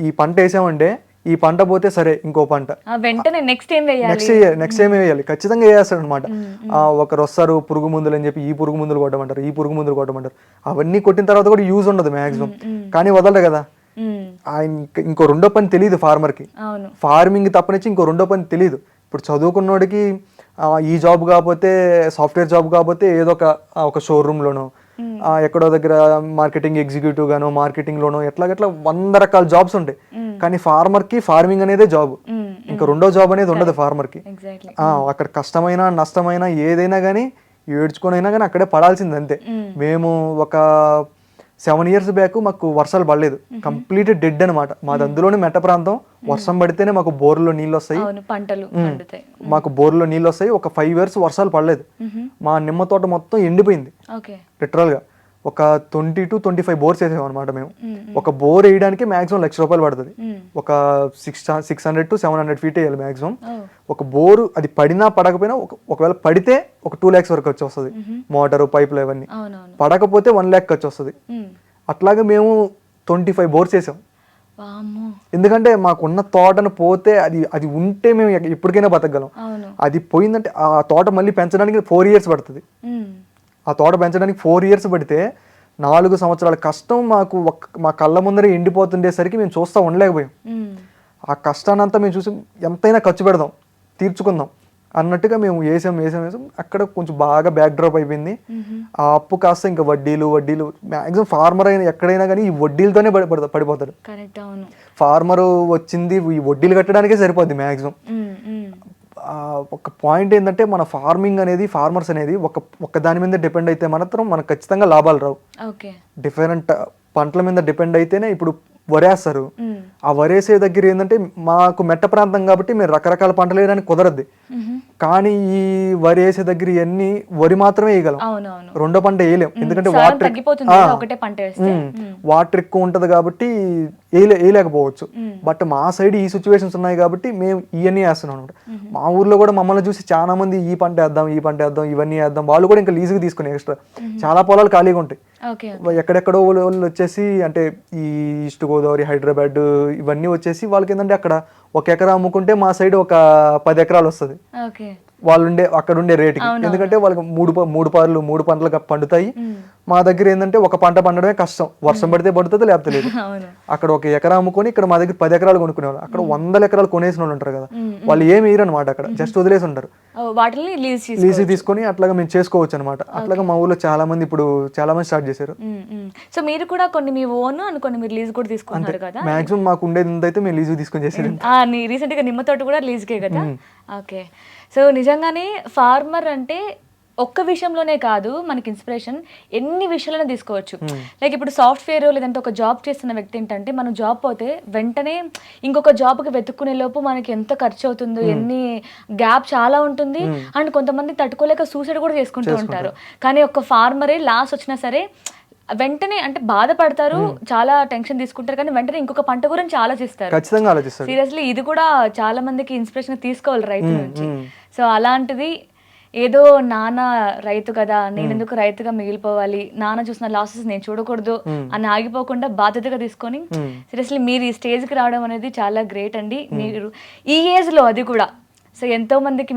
ఈ పంట వేసామంటే ఈ పంట పోతే సరే ఇంకో పంట వెంటనే నెక్స్ట్ ఏం వేయాలి ఖచ్చితంగా వేస్తాడు అనమాట. ఒకరు వస్తారు పురుగు మందులు అని చెప్పి ఈ పురుగు మందులు కొట్టమంటారు, ఈ పురుగు మందులు కొట్టమంటారు. అవన్నీ కొట్టిన తర్వాత కూడా యూజ్ ఉండదు మాక్సిమం, కానీ వదలరు కదా. ఇంకో రెండో పని తెలియదు ఫార్మర్ కి, ఫార్మింగ్ తప్పనిచ్చి ఇంకో రెండో పని తెలియదు. ఇప్పుడు చదువుకున్నోడికి ఈ జాబ్ కాకపోతే, సాఫ్ట్వేర్ జాబ్ కాకపోతే ఏదో ఒక షోరూమ్ లోనో ఎక్కడో దగ్గర మార్కెటింగ్ ఎగ్జిక్యూటివ్ గానో, మార్కెటింగ్ లోనో ఎట్లా 100 రకాల జాబ్స్ ఉంటాయి. కానీ ఫార్మర్ కి ఫార్మింగ్ అనేదే జాబ్, ఇంకా రెండో జాబ్ అనేది ఉండదు ఫార్మర్ కి. అక్కడ కష్టమైన నష్టమైన ఏదైనా కానీ ఏడ్చుకొని అయినా కానీ అక్కడే పడాల్సింది అంతే. మేము ఒక 7 years బ్యాక్ మాకు వర్షాలు పడలేదు, కంప్లీట్ డెడ్ అనమాట. మాది అందులోనే మెట్ట ప్రాంతం, వర్షం పడితేనే మాకు బోర్లో నీళ్ళు వస్తాయి, మాకు బోర్లో నీళ్ళు వస్తాయి. ఒక 5 years వర్షాలు పడలేదు, మా నిమ్మ తోట మొత్తం ఎండిపోయింది లిటరల్ గా. ఒక 20 to 25 బోర్స్ వేసాం అనమాట మేము. ఒక బోర్ వేయడానికి మాక్సిమం ₹1,00,000 పడుతుంది. ఒక 600 to 700 feet వేయాలి మాక్సిమం. ఒక బోరు అది పడినా పడకపోయినా ఒకవేళ పడితే ఒక 2 lakhs వరకు వచ్చి వస్తుంది, మోటారు పైపులు ఇవన్నీ. పడకపోతే 1 lakh వచ్చి వస్తుంది. అట్లాగే మేము 25 బోర్స్ వేసాం. ఎందుకంటే మాకున్న తోటను పోతే అది ఉంటే మేము ఎప్పటికైనా బతకగలం. అది పోయిందంటే ఆ తోట మళ్ళీ పెంచడానికి 4 years పడుతుంది. ఆ తోట పెంచడానికి 4 years పడితే 4 సంవత్సరాల కష్టం మా కళ్ళ ముందరే ఎండిపోతుండేసరికి మేము చూస్తూ ఉండలేకపోయాం. ఆ కష్టాన్నంతా మేము చూసి ఎంతైనా ఖర్చు పెడదాం, తీర్చుకుందాం అన్నట్టుగా మేము వేసాం. అక్కడ కొంచెం బాగా బ్యాక్ డ్రాప్ అయిపోయింది. ఆ అప్పు కాస్త ఇంకా వడ్డీలు మ్యాక్సిమం ఫార్మర్ అయినా ఎక్కడైనా కానీ ఈ వడ్డీలతోనే పడిపోతాడు. ఫార్మర్ వచ్చింది ఈ వడ్డీలు కట్టడానికే సరిపోద్ది మ్యాక్సిమం. ఒక పాయింట్ ఏంటంటే మన ఫార్మింగ్ అనేది, ఫార్మర్స్ అనేది ఒక దాని మీద డిపెండ్ అయితే మాత్రం మనకు ఖచ్చితంగా లాభాలు రావు. డిఫరెంట్ పంటల మీద డిపెండ్ అయితేనే, ఇప్పుడు వరేస్తారు, ఆ వరేసే దగ్గర ఏంటంటే మాకు మెట్ట ప్రాంతం కాబట్టి మేము రకరకాల పంటలు వేయడానికి కుదరద్ది. కానీ ఈ వరి వేసే దగ్గర ఇవన్నీ వరి మాత్రమే వేయగలం, రెండో పంట వేయలేం. ఎందుకంటే వాటర్ ఎక్కువ ఉంటది కాబట్టి వేయలేకపోవచ్చు. బట్ మా సైడ్ ఈ సిచ్యువేషన్స్ ఉన్నాయి కాబట్టి మేము ఇవన్నీ వేస్తున్నాం అనమాట. మా ఊర్లో కూడా మమ్మల్ని చూసి చాలా మంది ఈ పంట వేద్దాం ఇవన్నీ వేద్దాం, వాళ్ళు కూడా ఇంకా లీజుకి తీసుకుని ఎక్స్ట్రా చాలా పొలాలు ఖాళీగా ఉంటాయి. ఎక్కడెక్కడో వాళ్ళు వచ్చేసి అంటే ఈ ఈస్ట్ గోదావరి, హైదరాబాద్ ఇవన్నీ వచ్చేసి వాళ్ళకి ఏంటంటే అక్కడ 1 ఎకరా అమ్ముకుంటే మా సైడ్ ఒక 10 ఎకరాలు వస్తుంది అక్కడ ఉండే రేటుకి. ఎందుకంటే వాళ్ళకి మూడు పంటలు పండుతాయి. మా దగ్గర ఏంటంటే ఒక పంట పండడమే కష్టం, వర్షం పడితే పడుతుంది లేకపోతే లేదు. అక్కడ 1 ఎకరా అమ్ముకొని ఇక్కడ మా దగ్గర 10 ఎకరాలు కొనుక్కునేవాళ్ళు, అక్కడ 100 ఎకరాలు కొనేసిన వాళ్ళు ఉంటారు కదా, వాళ్ళు ఏమి వేయరు అనమాట, అక్కడ జస్ట్ వదిలేసి ఉంటారు. వాటిని లీజ్ లీజ్ తీసుకొని అట్లాగా మేము చేసుకోవచ్చు అనమాట. అట్లాగా మా ఊళ్ళో చాలా మంది స్టార్ట్ చేశారు. సో మీరు కూడా కొన్ని మీ ఓన్ అనుకోండి, మీరు లీజ్ కూడా తీసుకుంటారు కదా. మాక్సిమం మాకు ఉండేది అయితే మేము లీజ్ తీసుకొని చేసేది. రీసెంట్గా నిమ్మ తోట కూడా లీజ్కే కదా. ఓకే. సో నిజంగానే ఫార్మర్ అంటే ఒక్క విషయంలోనే కాదు మనకి ఇన్స్పిరేషన్, ఎన్ని విషయాలైనా తీసుకోవచ్చు. లైక్ ఇప్పుడు సాఫ్ట్వేర్ లేదంటే ఒక జాబ్ చేస్తున్న వ్యక్తి ఏంటంటే మనం జాబ్ పోతే వెంటనే ఇంకొక జాబ్కి వెతుక్కునే లోపు మనకి ఎంత ఖర్చు అవుతుందో, ఎన్ని గ్యాప్ చాలా ఉంటుంది. అండ్ కొంతమంది తట్టుకోలేక సూసైడ్ కూడా చేసుకుంటూ ఉంటారు. కానీ ఒక ఫార్మరే లాస్ వచ్చినా సరే వెంటనే అంటే బాధపడతారు, చాలా టెన్షన్ తీసుకుంటారు, కానీ వెంటనే ఇంకొక పంట గురించి ఆలోచిస్తారు. ఖచ్చితంగా ఆలోచిస్తారు. సీరియస్లీ ఇది కూడా చాలా మందికి ఇన్స్పిరేషన్ తీసుకోవాలి రైతు నుంచి. సో అలాంటిది ఏదో నాన్న రైతు కదా, నేను ఎందుకు రైతుగా మిగిలిపోవాలి, నాన్న చూసిన లాసెస్ నేను చూడకూడదు అని ఆగిపోకుండా బాధ్యతగా తీసుకొని సీరియస్లీ మీరు ఈ స్టేజ్కి రావడం అనేది చాలా గ్రేట్ అండి. మీరు ఈ ఏజ్లో అది కూడా. సో ఎంతో మందికి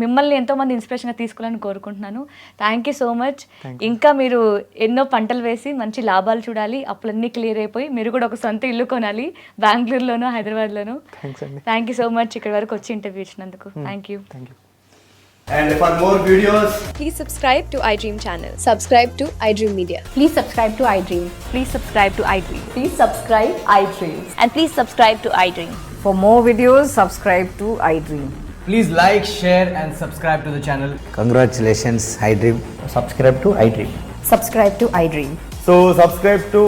మిమ్మల్ని ఎంతో మంది ఇన్స్పిరేషన్గా తీసుకోవాలని కోరుకుంటున్నాను. Thank you so much. ఇంకా మీరు ఎన్నో పంటలు వేసి మంచి లాభాలు చూడాలి, అప్పులన్నీ క్లియర్ అయిపోయి మీరు కూడా ఒక సొంత ఇల్లు కొనాలి బెంగళూరులోనూ హైదరాబాద్లోనూ. థ్యాంక్ యూ సో మచ్ ఇక్కడ వరకు వచ్చి ఇంటర్వ్యూ ఇచ్చినందుకు. Thank you. And for more videos, please subscribe to iDream channel. Subscribe to iDream Media. Please subscribe to iDream. Please subscribe to iDream. Please subscribe iDream. And please subscribe to iDream. For more videos, subscribe to iDream. please like, share and subscribe to the channel. Congratulations, iDream. Subscribe to iDream. Subscribe to iDream. So subscribe to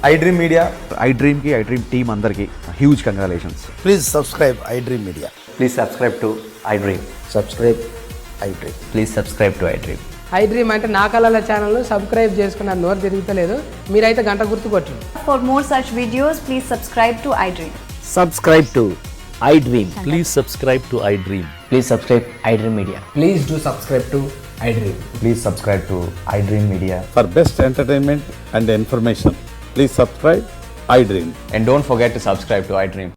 iDream Media. iDream ki iDream team andarki huge congratulations. Please subscribe iDream Media. Please subscribe to iDream. Subscribe iDream. Please subscribe to iDream. iDream అంటే నా కళల ఛానల్ సబ్స్క్రైబ్ చేసుకున్న నోరు తిరుగుతలేదు, మీరైతే గంట గుర్తు కొట్టండి. For more such videos, please subscribe to iDream. Subscribe to iDream. Please subscribe to iDream. Please subscribe iDream Media. Please do subscribe to iDream. Please subscribe to iDream Media. For best entertainment and information, please subscribe iDream. And don't forget to subscribe to iDream.